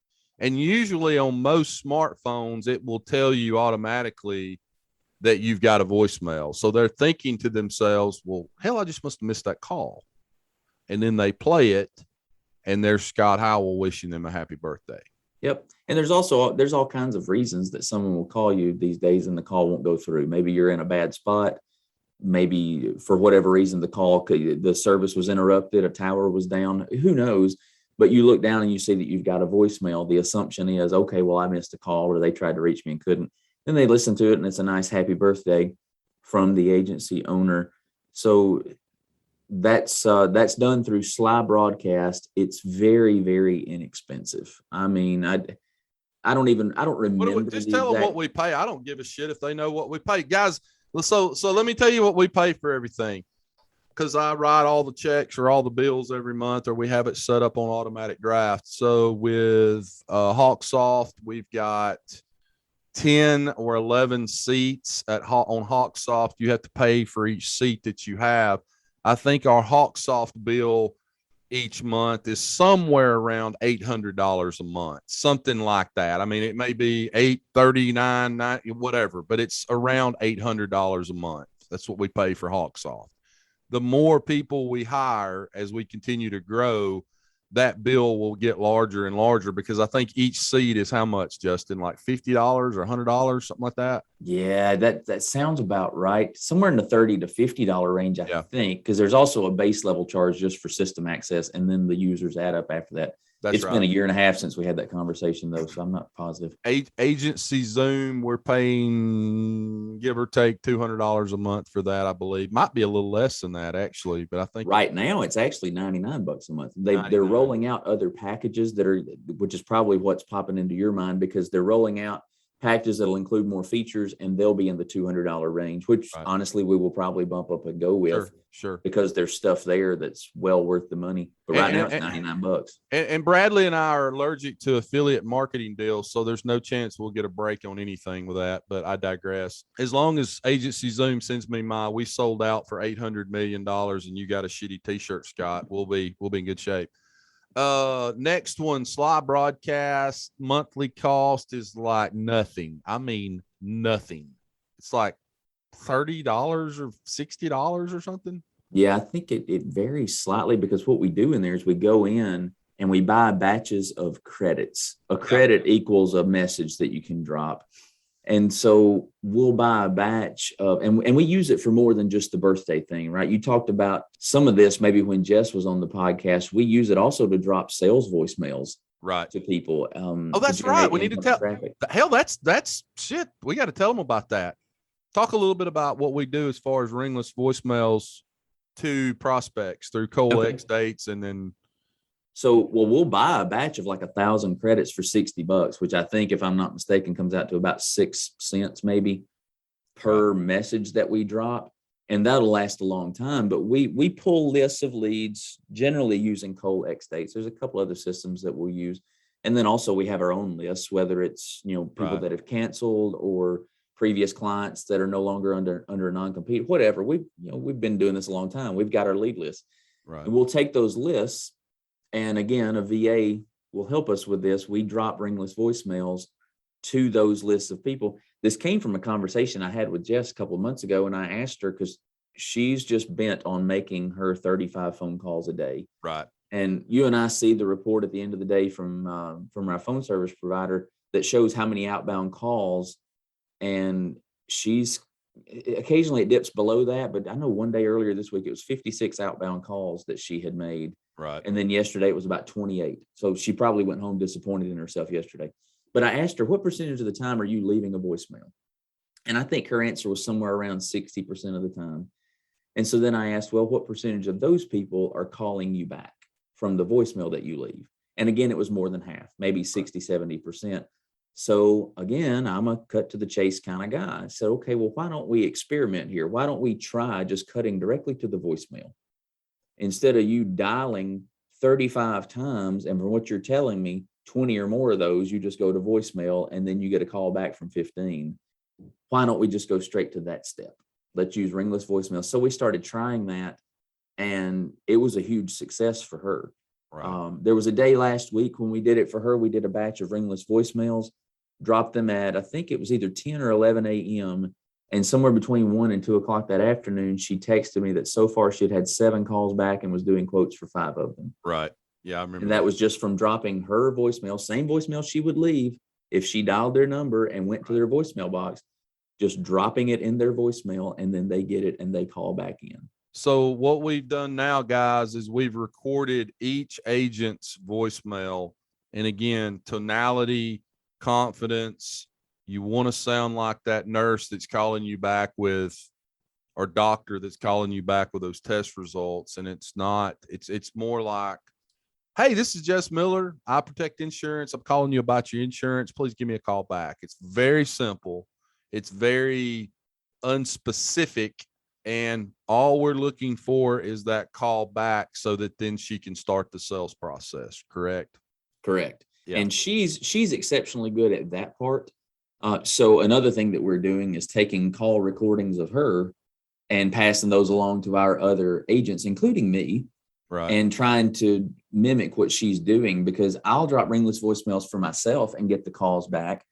and usually on most smartphones, it will tell you automatically that you've got a voicemail. So they're thinking to themselves, well, hell, I just must have missed that call. And then they play it, and there's Scott Howell wishing them a happy birthday. Yep. And there's all kinds of reasons that someone will call you these days and the call won't go through. Maybe you're in a bad spot. Maybe for whatever reason, the service was interrupted, a tower was down, who knows? But you look down and you see that you've got a voicemail. The assumption is, okay, well, I missed a call or they tried to reach me and couldn't. Then they listen to it and it's a nice happy birthday from the agency owner. So that's done through Sly Broadcast. It's very, very inexpensive. I mean, I don't remember. Just tell them what we pay. I don't give a shit if they know what we pay, guys. So let me tell you what we pay for everything, because I write all the checks or all the bills every month, or we have it set up on automatic draft. So with HawkSoft, we've got 10 or 11 seats on HawkSoft. You have to pay for each seat that you have. I think our HawkSoft bill each month is somewhere around $800 a month, something like that. I mean, it may be $839, $9, whatever, but it's around $800 a month. That's what we pay for HawkSoft. The more people we hire as we continue to grow, that bill will get larger and larger, because I think each seat is how much, Justin? Like $50 or $100, something like that? Yeah, that sounds about right. Somewhere in the $30 to $50 range, I think, because there's also a base level charge just for system access, and then the users add up after that. It's been a year and a half since we had that conversation, though, so I'm not positive. Agency Zoom, we're paying, give or take, $200 a month for that, I believe. Might be a little less than that, actually, but I think right now it's actually $99 a month. They're rolling out other packages which is probably what's popping into your mind, because they're rolling out packages that'll include more features, and they'll be in the $200 range, which honestly we will probably bump up and go with. Sure. Because there's stuff there that's well worth the money. But right now it's $99. And Bradley and I are allergic to affiliate marketing deals, so there's no chance we'll get a break on anything with that. But I digress. As long as Agency Zoom sends me we sold out for $800 million, and you got a shitty T-shirt, Scott, we'll be in good shape. Next one, Sly Broadcast, monthly cost is like nothing. I mean, nothing. It's like $30 or $60 or something. Yeah, I think it varies slightly, because what we do in there is we go in and we buy batches of credits. A credit equals a message that you can drop. And so we'll buy a batch of, and we use it for more than just the birthday thing, right? You talked about some of this maybe when Jess was on the podcast. We use it also to drop sales voicemails to people. That's right. We need to tell traffic. Hell, that's shit. We got to tell them about that. Talk a little bit about what we do as far as ringless voicemails to prospects through X dates, and then. So, we'll buy a batch of like 1,000 credits for $60, which I think, if I'm not mistaken, comes out to about 6 cents maybe per message that we drop. And that'll last a long time. But we pull lists of leads, generally using X dates. There's a couple other systems that we'll use. And then also we have our own lists, whether it's, people that have canceled or previous clients that are no longer under a non-compete, whatever. We've been doing this a long time. We've got our lead list. Right. And we'll take those lists. And again, a VA will help us with this. We drop ringless voicemails to those lists of people. This came from a conversation I had with Jess a couple of months ago, and I asked her, because she's just bent on making her 35 phone calls a day. Right. And you and I see the report at the end of the day from our phone service provider that shows how many outbound calls, and occasionally it dips below that, but I know one day earlier this week it was 56 outbound calls that she had made. Right. And then yesterday it was about 28. So she probably went home disappointed in herself yesterday. But I asked her, what percentage of the time are you leaving a voicemail? And I think her answer was somewhere around 60% of the time. And so then I asked, well, what percentage of those people are calling you back from the voicemail that you leave? And again, it was more than half, maybe 60, 70%. So again, I'm a cut to the chase kind of guy. I said, okay, well, why don't we experiment here? Why don't we try just cutting directly to the voicemail? Instead of you dialing 35 times, and from what you're telling me, 20 or more of those, you just go to voicemail and then you get a call back from 15. Why don't we just go straight to that step? Let's use ringless voicemail. So we started trying that, and it was a huge success for her. Right. There was a day last week when we did it for her. We did a batch of ringless voicemails, dropped them at, I think it was either 10 or 11 a.m. And somewhere between 1 and 2 o'clock that afternoon, she texted me that so far she had 7 calls back and was doing quotes for 5 of them. Right. Yeah, I remember. And that was just from dropping her voicemail, same voicemail she would leave if she dialed their number and went to their voicemail box, just dropping it in their voicemail, and then they get it and they call back in. So what we've done now, guys, is we've recorded each agent's voicemail. And again, tonality, confidence. You want to sound like that nurse that's calling you back with, or doctor that's calling you back with those test results. And it's not, it's more like, hey, this is Jess Miller, iPROTECT Insurance. I'm calling you about your insurance. Please give me a call back. It's very simple. It's very unspecific. And all we're looking for is that call back so that then she can start the sales process. Correct? Correct. Yeah. And she's exceptionally good at that part. So another thing that we're doing is taking call recordings of her and passing those along to our other agents, including me. Right. And trying to mimic what she's doing, because I'll drop ringless voicemails for myself and get the calls back,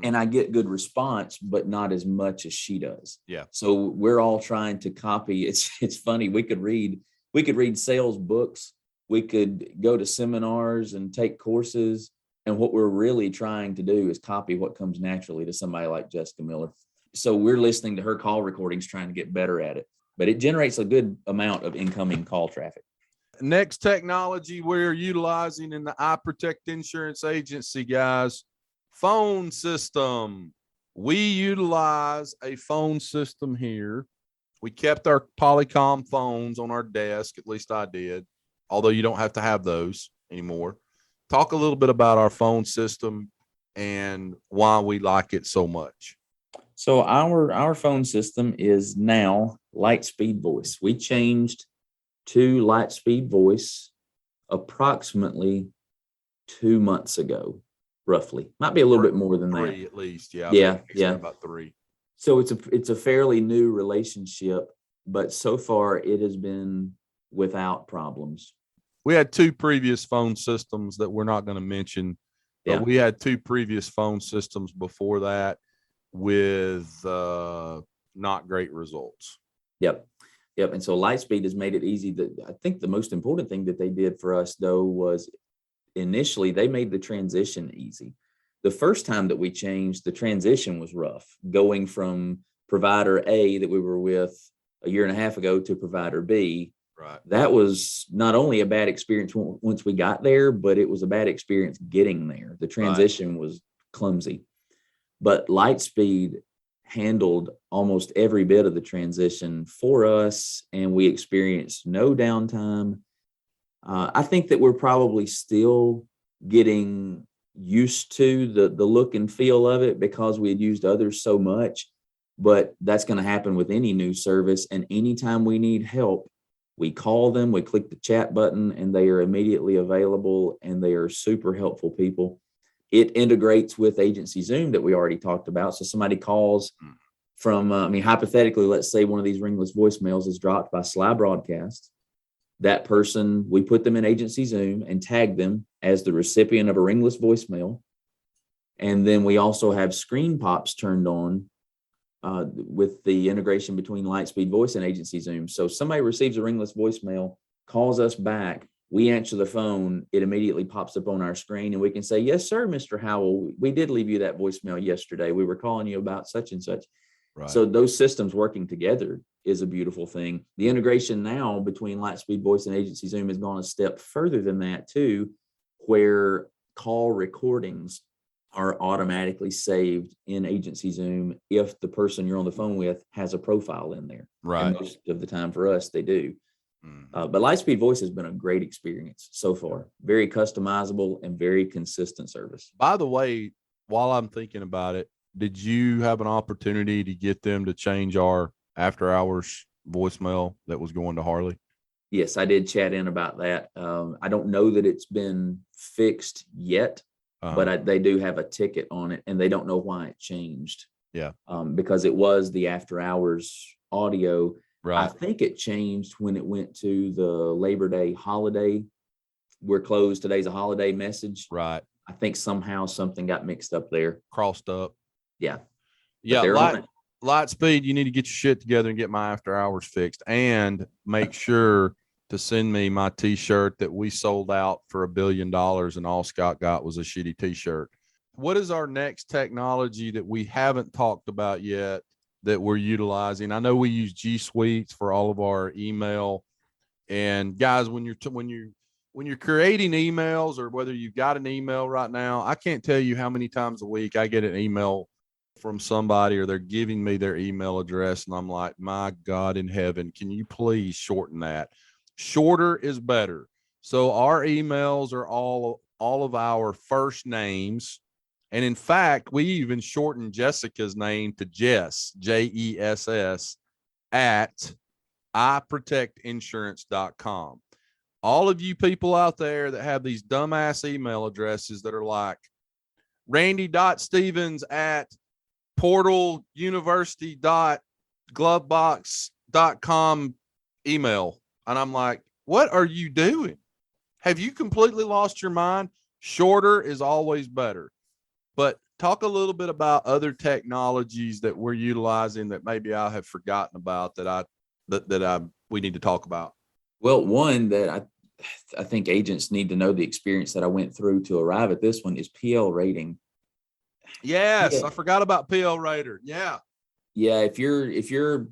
and I get good response, but not as much as she does. Yeah. So we're all trying to copy. It's funny. We could read sales books. We could go to seminars and take courses. And what we're really trying to do is copy what comes naturally to somebody like Jessica Miller. So we're listening to her call recordings, trying to get better at it, but it generates a good amount of incoming call traffic. Next technology we're utilizing in the iPROTECT Insurance Agency, guys, phone system. We utilize a phone system here. We kept our Polycom phones on our desk, at least I did, although you don't have to have those anymore. Talk a little bit about our phone system and why we like it so much. So our phone system is now Lightspeed Voice. We changed to Lightspeed Voice approximately 2 months ago, roughly. Might be a little bit more than three, that. at least. Yeah. Yeah. About 3. So it's a fairly new relationship, but so far it has been without problems. We had 2 previous phone systems that we're not going to mention, but Yeah. we had 2 previous phone systems before that with not great results. Yep. And so Lightspeed has made it easy. I think the most important thing that they did for us, though, was initially they made the transition easy. The first time that we changed, the transition was rough, going from provider A that we were with a year and a half ago to provider B. Right. That was not only a bad experience once we got there, but it was a bad experience getting there. The transition was clumsy. But Lightspeed handled almost every bit of the transition for us, and we experienced no downtime. I think that we're probably still getting used to the look and feel of it because we had used others so much, but that's going to happen with any new service. And anytime we need help, we call them, we click the chat button, and they are immediately available, and they are super helpful people. It integrates with Agency Zoom that we already talked about. So somebody calls from, hypothetically, let's say one of these ringless voicemails is dropped by Sly Broadcast. That person, we put them in Agency Zoom and tag them as the recipient of a ringless voicemail. And then we also have screen pops turned on with the integration between Lightspeed Voice and Agency Zoom. So somebody receives a ringless voicemail, calls us back, we answer the phone, it immediately pops up on our screen, and we can say, yes, sir, Mr. Howell, we did leave you that voicemail yesterday. We were calling you about such and such. Right. So those systems working together is a beautiful thing. The integration now between Lightspeed Voice and Agency Zoom has gone a step further than that too, where call recordings are automatically saved in Agency Zoom if the person you're on the phone with has a profile in there. Right. And most of the time for us, they do. But Lightspeed Voice has been a great experience so far. Very customizable and very consistent service. By the way, while I'm thinking about it, did you have an opportunity to get them to change our after hours voicemail that was going to Harley? Yes, I did chat in about that. I don't know that it's been fixed yet, but they do have a ticket on it, and they don't know why it changed. Yeah. Because it was the after hours audio. Right. I think it changed when it went to the Labor Day holiday. We're closed. Today's a holiday message. Right. I think somehow something got mixed up there. Crossed up. Yeah. Yeah. Lightspeed, you need to get your shit together and get my after hours fixed, and make sure to send me my t-shirt that we sold out for $1 billion and all Scott got was a shitty t-shirt. What is our next technology that we haven't talked about yet that we're utilizing? I know we use G Suites for all of our email. And guys, when you're creating emails, or whether you've got an email right now, I can't tell you how many times a week I get an email from somebody, or they're giving me their email address, and I'm like, my God in heaven, can you please shorten that? Shorter is better. So our emails are all of our first names. And in fact, we even shortened Jessica's name to Jess, Jess, at iPROTECTinsurance.com. All of you people out there that have these dumbass email addresses that are like Randy.Stevens at portaluniversity.glovebox.com email. And I'm like, what are you doing? Have you completely lost your mind? Shorter is always better. But talk a little bit about other technologies that we're utilizing that maybe I have forgotten about that we need to talk about. Well, one that I think agents need to know the experience that I went through to arrive at this one is PL rating. Yes, Yeah. I forgot about PL Rater. Yeah. Yeah, if your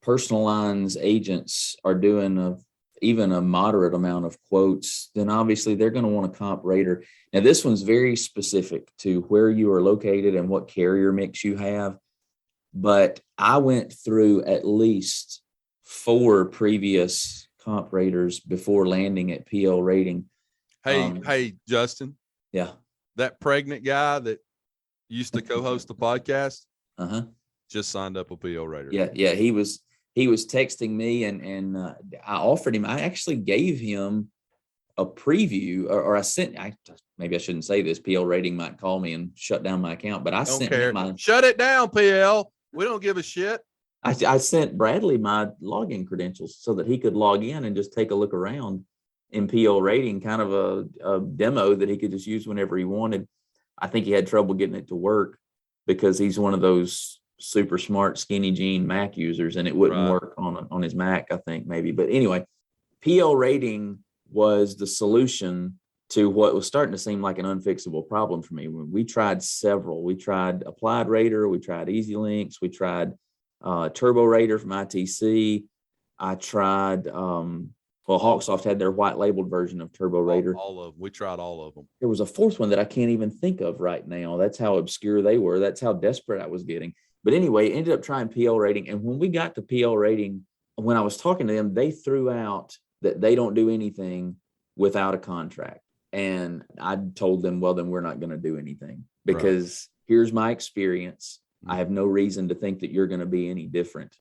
personal lines agents are doing even a moderate amount of quotes, then obviously they're going to want a comp rater. Now, this one's very specific to where you are located and what carrier mix you have. But I went through at least 4 previous comp raters before landing at PL rating. Hey, Justin. Yeah. That pregnant guy that used to co-host the podcast. Just signed up a PL rater. Yeah. He was texting me and I offered him, I actually gave him a preview or maybe I shouldn't say this. PL rating might call me and shut down my account, but I sent him shut it down, PL. We don't give a shit. I sent Bradley my login credentials so that he could log in and just take a look around in PL rating, kind of a demo that he could just use whenever he wanted. I think he had trouble getting it to work because he's one of those super smart skinny jean Mac users, and it wouldn't work on his Mac, I think maybe. But anyway, PL rating was the solution to what was starting to seem like an unfixable problem for me. We tried several. We tried Applied Rater, we tried EasyLinks, we tried Turbo Rater from ITC. I tried Hawksoft had their white labeled version of Turbo Rater. All of them. We tried all of them. There was a 4th one that I can't even think of right now. That's how obscure they were. That's how desperate I was getting. But anyway, ended up trying PL rating. And when we got to PL rating, when I was talking to them, they threw out that they don't do anything without a contract. And I told them, well, then we're not going to do anything because here's my experience. I have no reason to think that you're going to be any different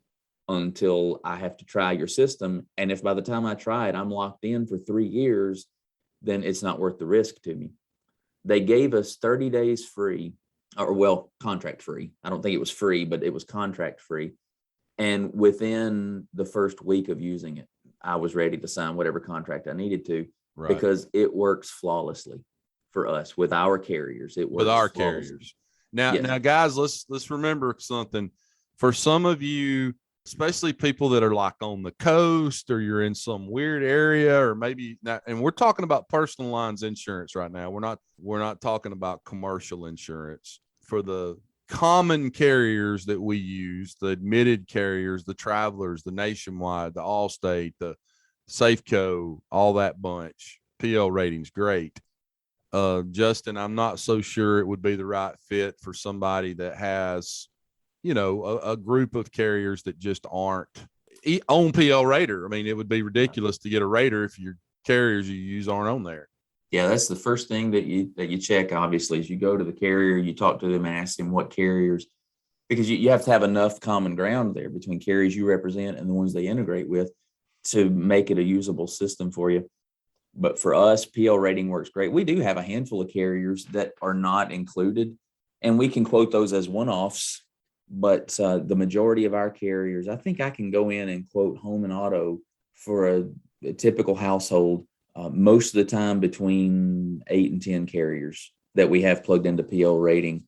until I have to try your system. And if by the time I try it, I'm locked in for 3 years, then it's not worth the risk to me. They gave us 30 days free, contract free. I don't think it was free, but it was contract free. And within the first week of using it, I was ready to sign whatever contract I needed to because it works flawlessly for us with our carriers. It works with our flawlessly. Carriers. Now, guys, let's remember something. For some of you, especially people that are like on the coast or you're in some weird area or maybe not, and we're talking about personal lines insurance right now. We're not talking about commercial insurance. For the common carriers that we use, the admitted carriers, the Travelers, the Nationwide, the Allstate, the Safeco, all that bunch, PL rating's great. Justin, I'm not so sure it would be the right fit for somebody that has, a group of carriers that just aren't on PL rater. I mean, it would be ridiculous to get a rater if your carriers you use aren't on there. Yeah, that's the first thing that you check, obviously, is you go to the carrier, you talk to them and ask them what carriers, because you have to have enough common ground there between carriers you represent and the ones they integrate with to make it a usable system for you. But for us, PL rating works great. We do have a handful of carriers that are not included, and we can quote those as one-offs. But the majority of our carriers, I think I can go in and quote home and auto for a typical household most of the time between 8 and 10 carriers that we have plugged into PL rating.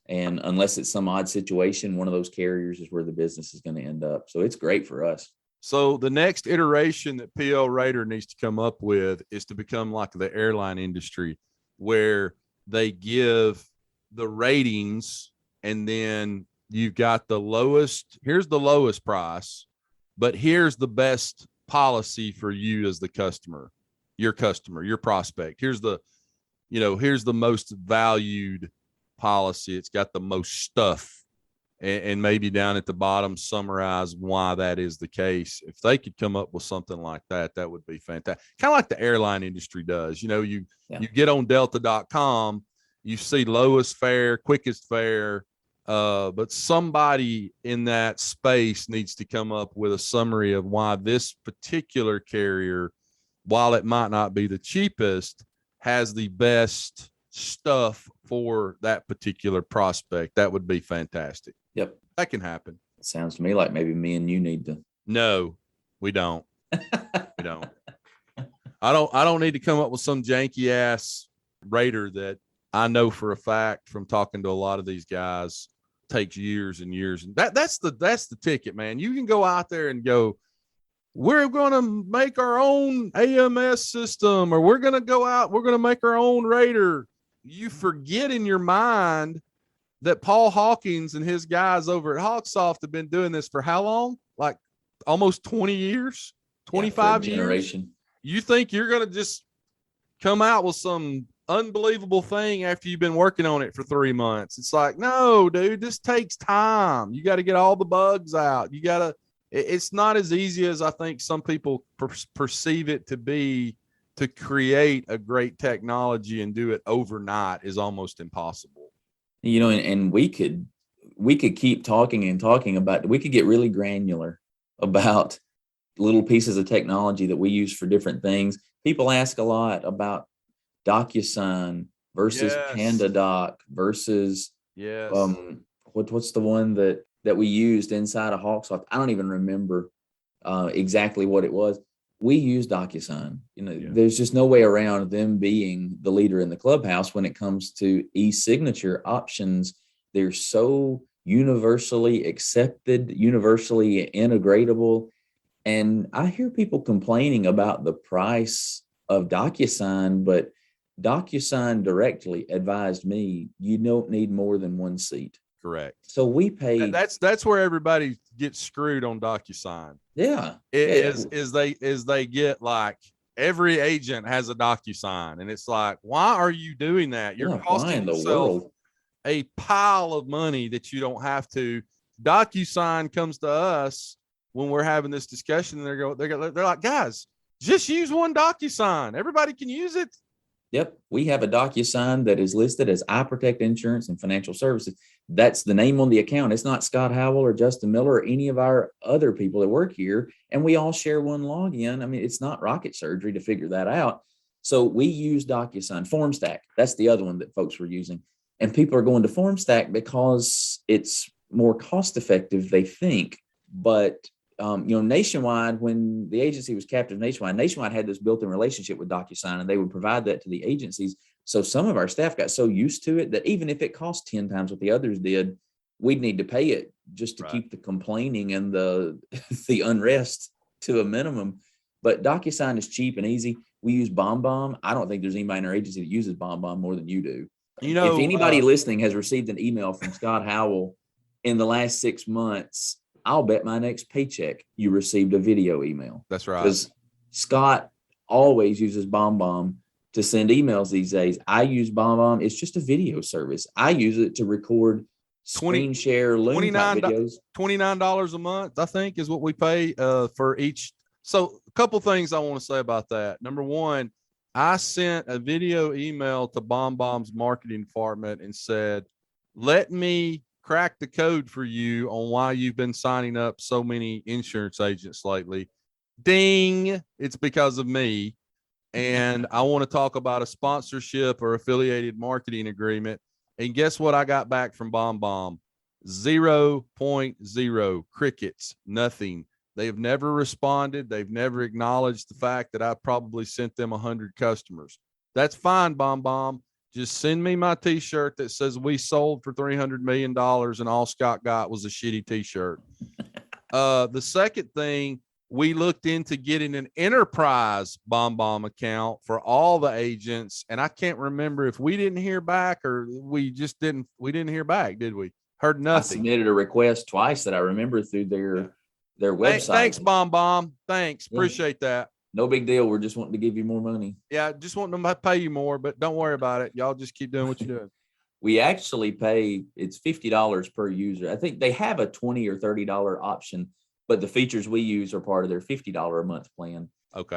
And unless it's some odd situation, one of those carriers is where the business is going to end up. So it's great for us. So the next iteration that PL Rater needs to come up with is to become like the airline industry, where they give the ratings and then you've got the lowest, here's the lowest price, but here's the best policy for you as the customer, your prospect. Here's the most valued policy. It's got the most stuff. And maybe down at the bottom, summarize why that is the case. If they could come up with something like that, that would be fantastic. Kind of like the airline industry does. You get on delta.com, you see lowest fare, quickest fare, but somebody in that space needs to come up with a summary of why this particular carrier, while it might not be the cheapest, has the best stuff for that particular prospect. That would be fantastic. Yep. That can happen. Sounds to me like maybe me and you need to. No, we don't. We don't. I don't need to come up with some janky ass rater that I know for a fact from talking to a lot of these guys takes years and years. And that's the ticket, man. You can go out there and go, we're going to make our own AMS system, or we're going to go out, we're going to make our own rater. You forget in your mind that Paul Hawkins and his guys over at Hawksoft have been doing this for how long? Like almost 20 years, 25 years. You think you're going to just come out with some unbelievable thing after you've been working on it for 3 months? It's like, no, dude, this takes time. You got to get all the bugs out. It's not as easy as I think some people perceive it to be. To create a great technology and do it overnight is almost impossible. And we could keep talking and talking about, we could get really granular about little pieces of technology that we use for different things. People ask a lot about DocuSign versus PandaDoc versus what's the one that we used inside of Hawksoft? I don't even remember exactly what it was. We use DocuSign. There's just no way around them being the leader in the clubhouse when it comes to e-signature options. They're so universally accepted, universally integratable. And I hear people complaining about the price of DocuSign, but DocuSign directly advised me, you don't need more than one seat. Correct. So we pay. That's where everybody gets screwed on DocuSign. Yeah. Is they get like every agent has a DocuSign, and it's like, why are you doing that? You're costing yourself a pile of money that you don't have to. DocuSign comes to us when we're having this discussion, and they're like, guys, just use one DocuSign. Everybody can use it. Yep. We have a DocuSign that is listed as iPROTECT Insurance and Financial Services. That's the name on the account. It's not Scott Howell or Justin Miller or any of our other people that work here. And we all share one login. I mean, it's not rocket surgery to figure that out. So we use DocuSign. Formstack, that's the other one that folks were using. And people are going to Formstack because it's more cost effective, they think. But Nationwide, when the agency was captive Nationwide had this built-in relationship with DocuSign, and they would provide that to the agencies. So some of our staff got so used to it that even if it cost 10 times what the others did, we'd need to pay it just to keep the complaining and the unrest to a minimum. But DocuSign is cheap and easy. We use BombBomb. I don't think there's anybody in our agency that uses BombBomb more than you do. If anybody listening has received an email from Scott Howell in the last 6 months, I'll bet my next paycheck you received a video email. That's right. Because Scott always uses BombBomb to send emails these days. I use BombBomb. It's just a video service. I use it to record screen share Loom type videos. $29 a month, I think, is what we pay for each. So a couple things I want to say about that. Number one, I sent a video email to BombBomb's marketing department and said, let me crack the code for you on why you've been signing up so many insurance agents lately. Ding. It's because of me. And I want to talk about a sponsorship or affiliated marketing agreement. And guess what I got back from BombBomb? 0.0 crickets, nothing. They've never responded. They've never acknowledged the fact that I probably sent them 100 customers. That's fine, BombBomb. Just send me my t-shirt that says we sold for $300 million and all Scott got was a shitty t-shirt. The second thing we looked into getting an enterprise BombBomb account for all the agents. And I can't remember if we didn't hear back or we didn't hear back, did we? Heard nothing. I submitted a request twice that I remember through their website. Thanks, BombBomb. Thanks. Yeah. Appreciate that. No big deal. We're just wanting to give you more money. Yeah, just want them to pay you more, but don't worry about it. Y'all just keep doing what you're doing. We actually pay, it's $50 per user. I think they have a $20 or $30 option, but the features we use are part of their $50 a month plan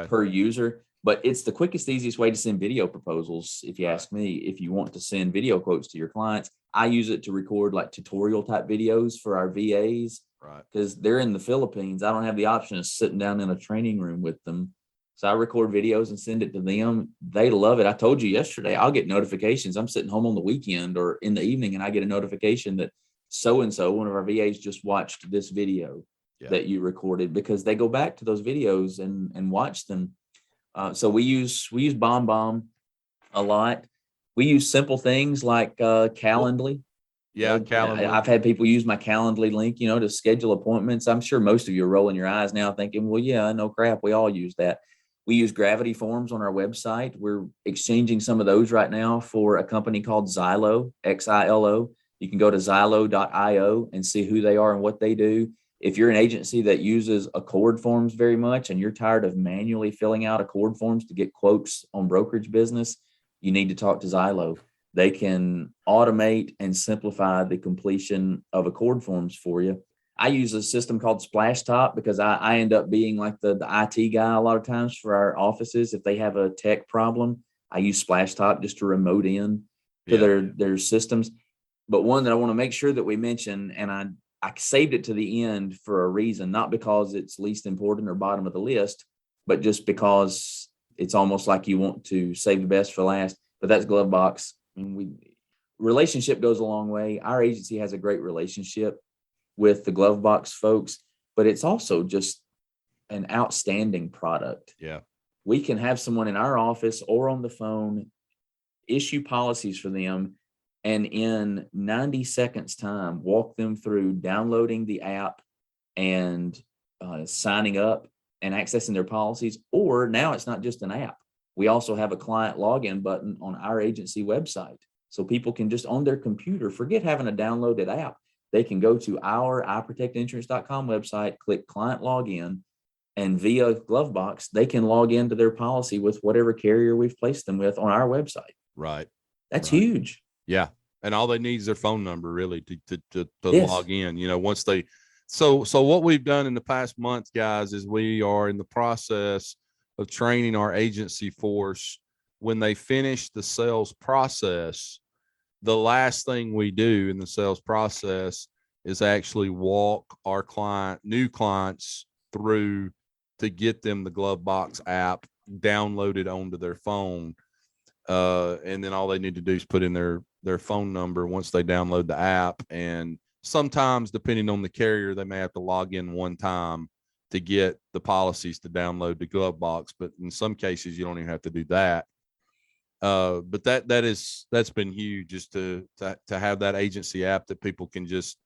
per user. But it's the quickest, easiest way to send video proposals. If you ask me, if you want to send video quotes to your clients, I use it to record like tutorial type videos for our VAs. Right. Because they're in the Philippines. I don't have the option of sitting down in a training room with them. So I record videos and send it to them. They love it. I told you yesterday, I'll get notifications. I'm sitting home on the weekend or in the evening, and I get a notification that so-and-so, one of our VAs, just watched this video that you recorded, because they go back to those videos and watch them. So we use BombBomb a lot. We use simple things like Calendly. Yeah, Calendly. I've had people use my Calendly link, to schedule appointments. I'm sure most of you are rolling your eyes now thinking, well, yeah, no crap. We all use that. We use Gravity Forms on our website. We're exchanging some of those right now for a company called Xilo, Xilo. You can go to xilo.io and see who they are and what they do. If you're an agency that uses Accord Forms very much and you're tired of manually filling out Accord Forms to get quotes on brokerage business, you need to talk to Xilo. They can automate and simplify the completion of Accord Forms for you. I use a system called Splashtop because I end up being like the IT guy a lot of times for our offices. If they have a tech problem, I use Splashtop just to remote in to their systems. But one that I want to make sure that we mention, and I saved it to the end for a reason, not because it's least important or bottom of the list, but just because it's almost like you want to save the best for last. But that's GloveBox. I mean, relationship goes a long way. Our agency has a great relationship with the GloveBox folks, but it's also just an outstanding product. Yeah. We can have someone in our office or on the phone issue policies for them, and in 90 seconds time, walk them through downloading the app and signing up and accessing their policies. Or now it's not just an app. We also have a client login button on our agency website. So people can just on their computer, forget having a downloaded app. They can go to our iPROTECTinsurance.com website, click client login, and via GloveBox, they can log into their policy with whatever carrier we've placed them with on our website. Right. That's huge. Yeah. And all they need is their phone number really to log in, once they, so what we've done in the past month, guys, is we are in the process of training our agency force. When they finish the sales process, the last thing we do in the sales process is actually walk our new clients through to get them the GloveBox app downloaded onto their phone. And then all they need to do is put in their phone number once they download the app. And sometimes, depending on the carrier, they may have to log in one time to get the policies to download the GloveBox. But in some cases, you don't even have to do that. But that's been huge, just to have that agency app that people can just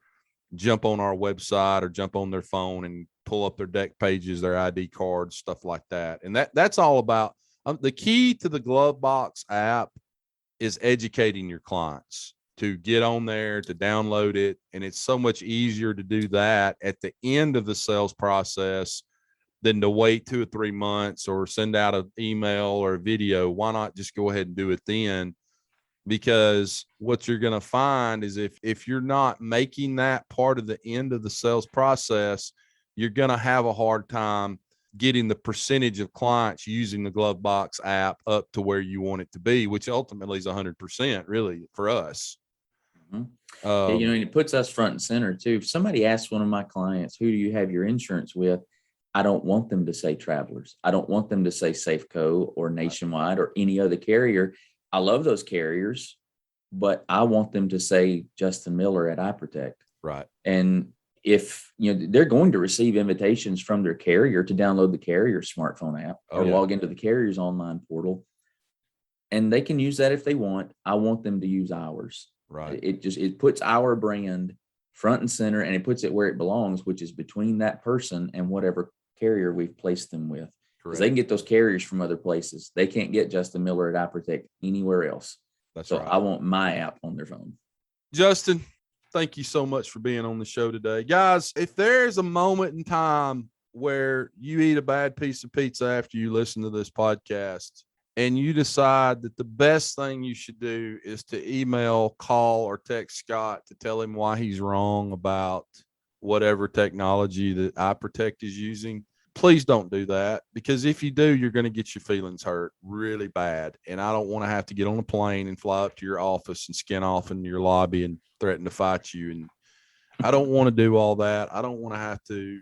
jump on our website or jump on their phone and pull up their deck pages, their ID cards, stuff like that. And that's all about the key to the GloveBox app is educating your clients to get on there, to download it. And it's so much easier to do that at the end of the sales process than to wait 2 or 3 months or send out an email or a video. Why not just go ahead and do it then? Because what you're going to find is if you're not making that part of the end of the sales process, you're going to have a hard time getting the percentage of clients using the GloveBox app up to where you want it to be, which ultimately is 100% really for us. Mm-hmm. And it puts us front and center too. If somebody asks one of my clients, who do you have your insurance with? I don't want them to say Travelers. I don't want them to say Safeco or Nationwide or any other carrier. I love those carriers, but I want them to say Justin Miller at iPROTECT. Right. And if they're going to receive invitations from their carrier to download the carrier's smartphone app or log into the carrier's online portal, and they can use that if they want. I want them to use ours. Right. It puts our brand front and center, and it puts it where it belongs, which is between that person and whatever carrier we've placed them with. Because Correct. they can get those carriers from other places. They can't get Justin Miller at iPROTECT anywhere else. That's so right. I want my app on their phone. Justin, thank you so much for being on the show today. Guys, if there's a moment in time where you eat a bad piece of pizza after you listen to this podcast and you decide that the best thing you should do is to email, call, or text Scott to tell him why he's wrong about whatever technology that iPROTECT is using, please don't do that, because if you do, you're going to get your feelings hurt really bad. And I don't want to have to get on a plane and fly up to your office and skin off in your lobby and threaten to fight you. And I don't want to do all that. I don't want to have to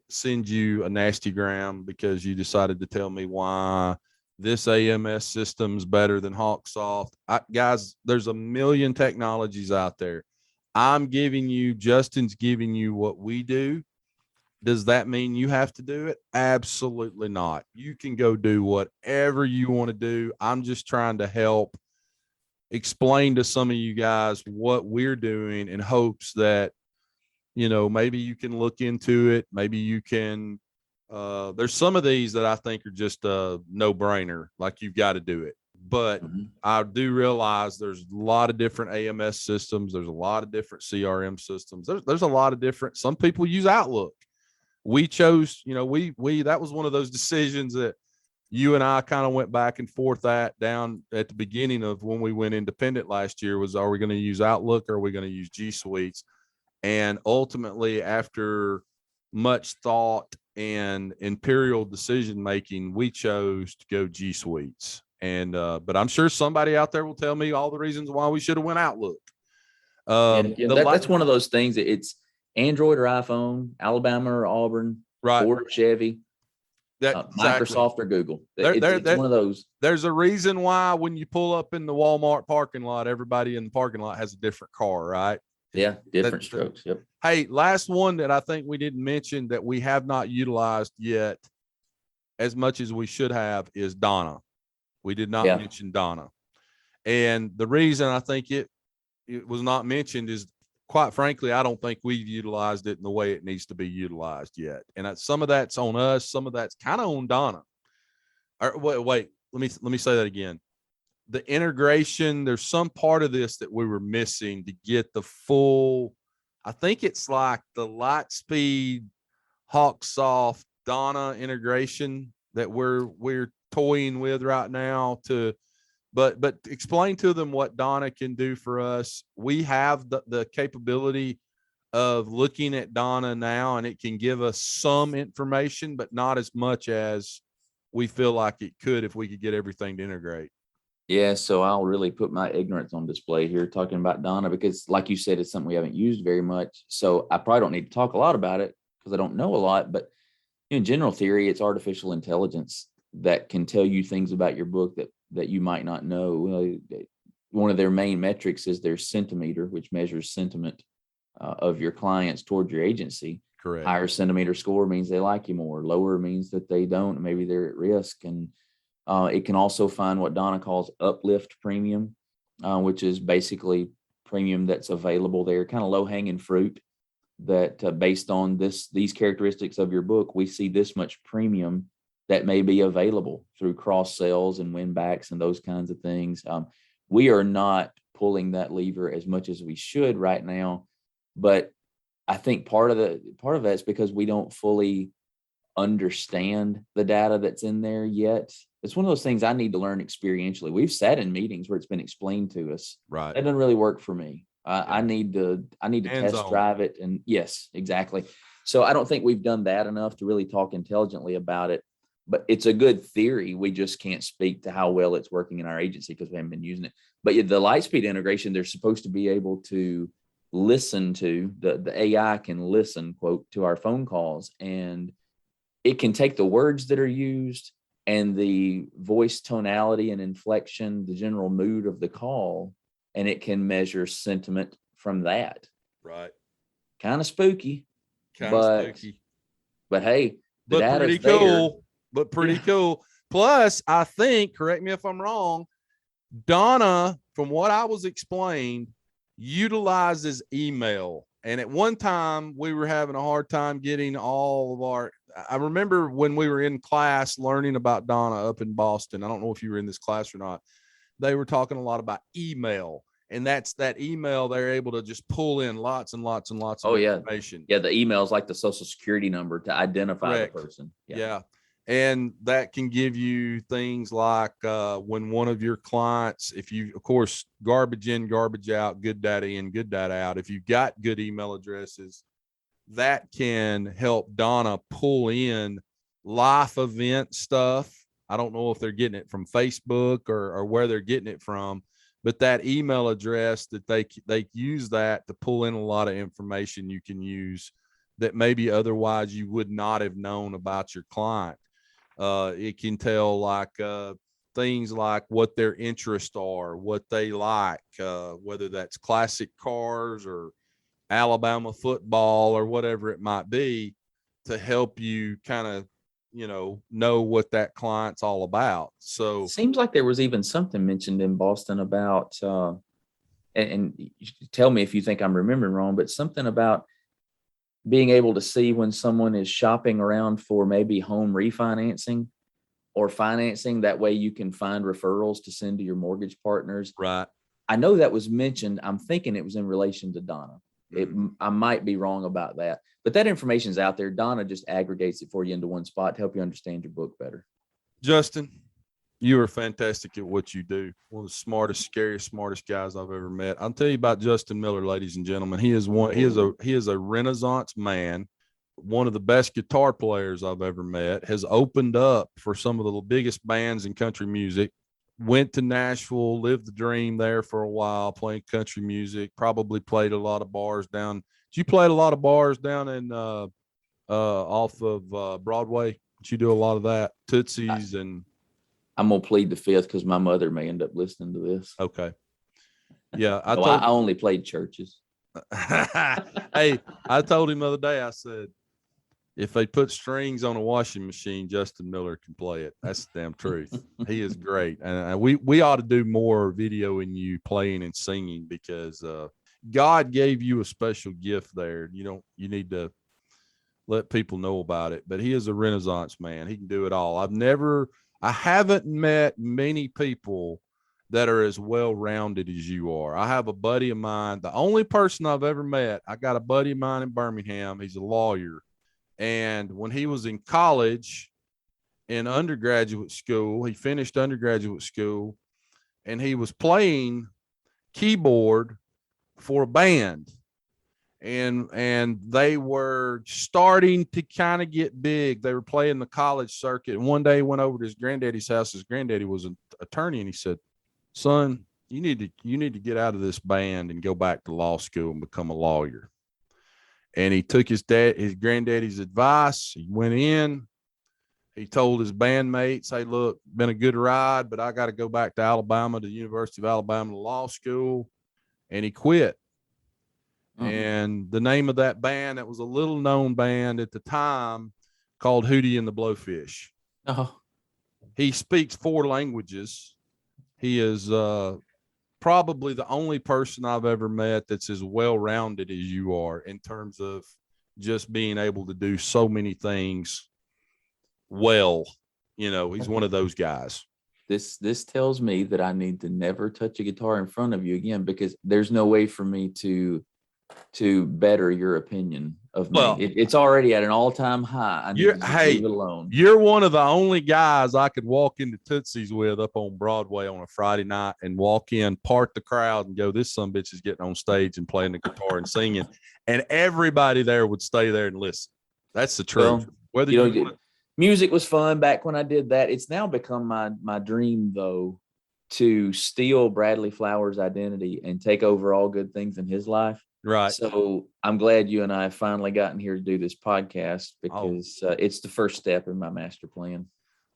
send you a nasty gram because you decided to tell me why this AMS system's better than HawkSoft. Guys, there's a million technologies out there. Justin's giving you what we do. Does that mean you have to do it? Absolutely not. You can go do whatever you want to do. I'm just trying to help explain to some of you guys what we're doing in hopes that, maybe you can look into it. Maybe you can, there's some of these that I think are just a no-brainer, like you've got to do it. But I do realize there's a lot of different AMS systems. There's a lot of different CRM systems. There's a lot of different, some people use Outlook. We chose, that was one of those decisions that you and I kind of went back and forth down at the beginning of when we went independent last year was, are we going to use Outlook or are we going to use G Suites? And ultimately, after much thought and imperial decision-making, we chose to go G Suites. And, but I'm sure somebody out there will tell me all the reasons why we should have went Outlook. That's one of those things that it's Android or iPhone, Alabama or Auburn, right? Ford or Chevy, Microsoft or Google. It's one of those. There's a reason why when you pull up in the Walmart parking lot, everybody in the parking lot has a different car, right? Yeah, different strokes. Yep. Hey, last one that I think we didn't mention that we have not utilized yet as much as we should have is Donna. We did not mention Donna. And the reason I think it was not mentioned is, quite frankly, I don't think we've utilized it in the way it needs to be utilized yet. And some of that's on us. Some of that's kind of on Donna. Wait, let me say that again. The integration, there's some part of this that we were missing to get the full, I think it's like the Lightspeed, HawkSoft, Donna integration that we're toying with right now but explain to them what Donna can do for us. We have the capability of looking at Donna now, and it can give us some information, but not as much as we feel like it could if we could get everything to integrate. Yeah, so I'll really put my ignorance on display here talking about Donna, because like you said, it's something we haven't used very much. So I probably don't need to talk a lot about it because I don't know a lot, but in general theory, it's artificial intelligence that can tell you things about your book that you might not know. One of their main metrics is their centimeter, which measures sentiment of your clients toward your agency. Correct. Higher centimeter score means they like you more. Lower means that they don't. Maybe they're at risk. And it can also find what Donna calls uplift premium, which is basically premium that's available there, kind of low hanging fruit that based on these characteristics of your book, we see this much premium that may be available through cross sales and win backs and those kinds of things. We are not pulling that lever as much as we should right now, but I think part of that's because we don't fully understand the data that's in there yet. It's one of those things I need to learn experientially. We've sat in meetings where it's been explained to us. Right. That doesn't really work for me. I need to test drive it. And yes, exactly. So I don't think we've done that enough to really talk intelligently about it. But it's a good theory. We just can't speak to how well it's working in our agency because we haven't been using it. But the Lightspeed integration, they're supposed to be able to listen to, the AI can listen, quote, to our phone calls. And it can take the words that are used and the voice tonality and inflection, the general mood of the call, and it can measure sentiment from that. Right. Kind of spooky. But hey, the but pretty cool. But pretty cool. Plus, I think, correct me if I'm wrong, Donna, from what I was explained, utilizes email. And at one time, we were having a hard time getting all of our, I remember when we were in class learning about Donna up in Boston. I don't know if you were in this class or not. They were talking a lot about email, and that's that email. They're able to just pull in lots and lots and lots of information. Yeah. The email is like the social security number to identify Correct. the person. Yeah. And that can give you things like when one of your clients, if you, of course, garbage in, garbage out, good data in, good data out. If you've got good email addresses, that can help Donna pull in life event stuff. I don't know if they're getting it from Facebook or where they're getting it from, but that email address that they use that to pull in a lot of information you can use that maybe otherwise you would not have known about your client. It can tell like things like what their interests are, what they like, whether that's classic cars or Alabama football or whatever it might be, to help you kind of, know what that client's all about. So it seems like there was even something mentioned in Boston about, and tell me if you think I'm remembering wrong, but something about being able to see when someone is shopping around for maybe home refinancing or financing. That way you can find referrals to send to your mortgage partners. Right. I know that was mentioned. I'm thinking it was in relation to Donna. I might be wrong about that, but that information is out there. Donna just aggregates it for you into one spot to help you understand your book better. Justin, you are fantastic at what you do. One of the smartest, scariest, smartest guys I've ever met. I'll tell you about Justin Miller, ladies and gentlemen. He is a Renaissance man. One of the best guitar players I've ever met. Has opened up for some of the biggest bands in country music. Went to Nashville, lived the dream there for a while, playing country music. Probably played a lot of bars down. You played a lot of bars down in off of Broadway. Did you do a lot of that? Tootsie's and. I'm gonna plead the fifth because my mother may end up listening to this. Okay. Yeah, I only played churches. Hey, I told him the other day. I said, if they put strings on a washing machine, Justin Miller can play it. That's the damn truth. He is great. And we ought to do more videoing you playing and singing because God gave you a special gift there. You need to let people know about it. But he is a Renaissance man. He can do it all. I haven't met many people that are as well-rounded as you are. I have a buddy of mine, the only person I've ever met. I got a buddy of mine in Birmingham. He's a lawyer. And when he was in college, in undergraduate school, he finished undergraduate school, and he was playing keyboard for a band. And they were starting to kind of get big. They were playing the college circuit. And one day he went over to his granddaddy's house. His granddaddy was an attorney, and he said, "Son, you need to get out of this band and go back to law school and become a lawyer." And he took his granddaddy's advice. He went in. He told his bandmates, "Hey, look, been a good ride, but I got to go back to Alabama, to the University of Alabama Law School." And he quit. Mm-hmm. And the name of that band, that was a little known band at the time, called Hootie and the Blowfish. Oh. He speaks 4 languages. He is probably the only person I've ever met that's as well-rounded as you are in terms of just being able to do so many things well. He's one of those guys. This tells me that I need to never touch a guitar in front of you again, because there's no way for me to better your opinion of me. Well, it's already at an all-time high. I need to leave it alone. You're one of the only guys I could walk into Tootsie's with up on Broadway on a Friday night and walk in, part the crowd, and go, "This sumbitch is getting on stage and playing the guitar and singing," and everybody there would stay there and listen. That's the truth. Well, music was fun back when I did that. It's now become my dream, though, to steal Bradley Flowers' identity and take over all good things in his life. Right. So I'm glad you and I have finally gotten here to do this podcast, because it's the first step in my master plan.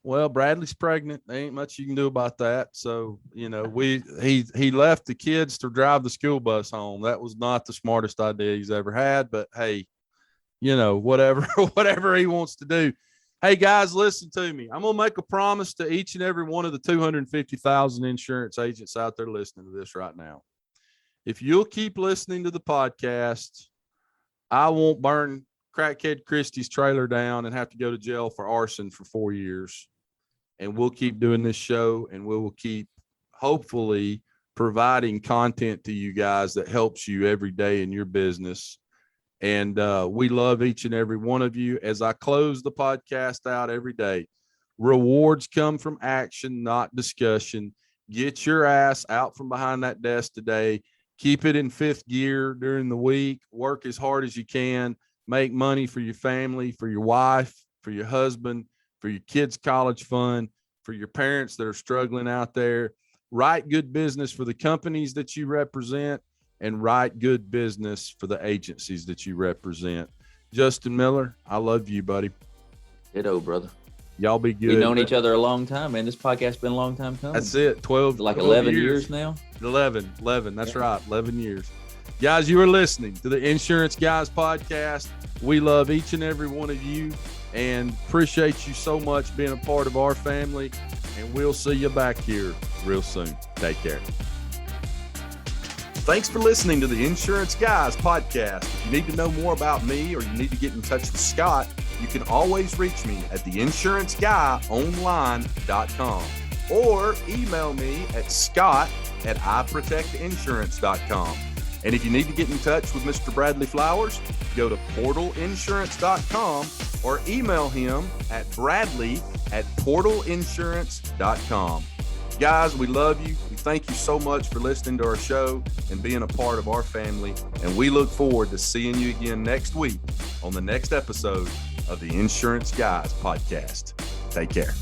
Well, Bradley's pregnant. There ain't much you can do about that. So, he left the kids to drive the school bus home. That was not the smartest idea he's ever had, but hey, whatever he wants to do. Hey guys, listen to me. I'm going to make a promise to each and every one of the 250,000 insurance agents out there listening to this right now. If you'll keep listening to the podcast, I won't burn crackhead Christie's trailer down and have to go to jail for arson for 4 years. And we'll keep doing this show, and we will keep hopefully providing content to you guys that helps you every day in your business. And we love each and every one of you. As I close the podcast out every day, rewards come from action, not discussion. Get your ass out from behind that desk today. Keep it in fifth gear during the week. Work as hard as you can. Make money for your family, for your wife, for your husband, for your kids' college fund, for your parents that are struggling out there. Write good business for the companies that you represent, and write good business for the agencies that you represent. Justin Miller, I love you, buddy. Ditto, brother. Y'all be good. We've known each other a long time, man. This podcast's been a long time coming. That's it. 12, like 12 11 years now. 11. That's right. 11 years. Guys, you are listening to the Insurance Guys podcast. We love each and every one of you and appreciate you so much being a part of our family. And we'll see you back here real soon. Take care. Thanks for listening to the Insurance Guys podcast. If you need to know more about me or you need to get in touch with Scott, you can always reach me at theinsuranceguy.online.com or email me at scott@iPROTECTinsurance.com. And if you need to get in touch with Mr. Bradley Flowers, go to portalinsurance.com or email him at bradley@portalinsurance.com. Guys, we love you. We thank you so much for listening to our show and being a part of our family. And we look forward to seeing you again next week on the next episode of the Insurance Guys podcast. Take care.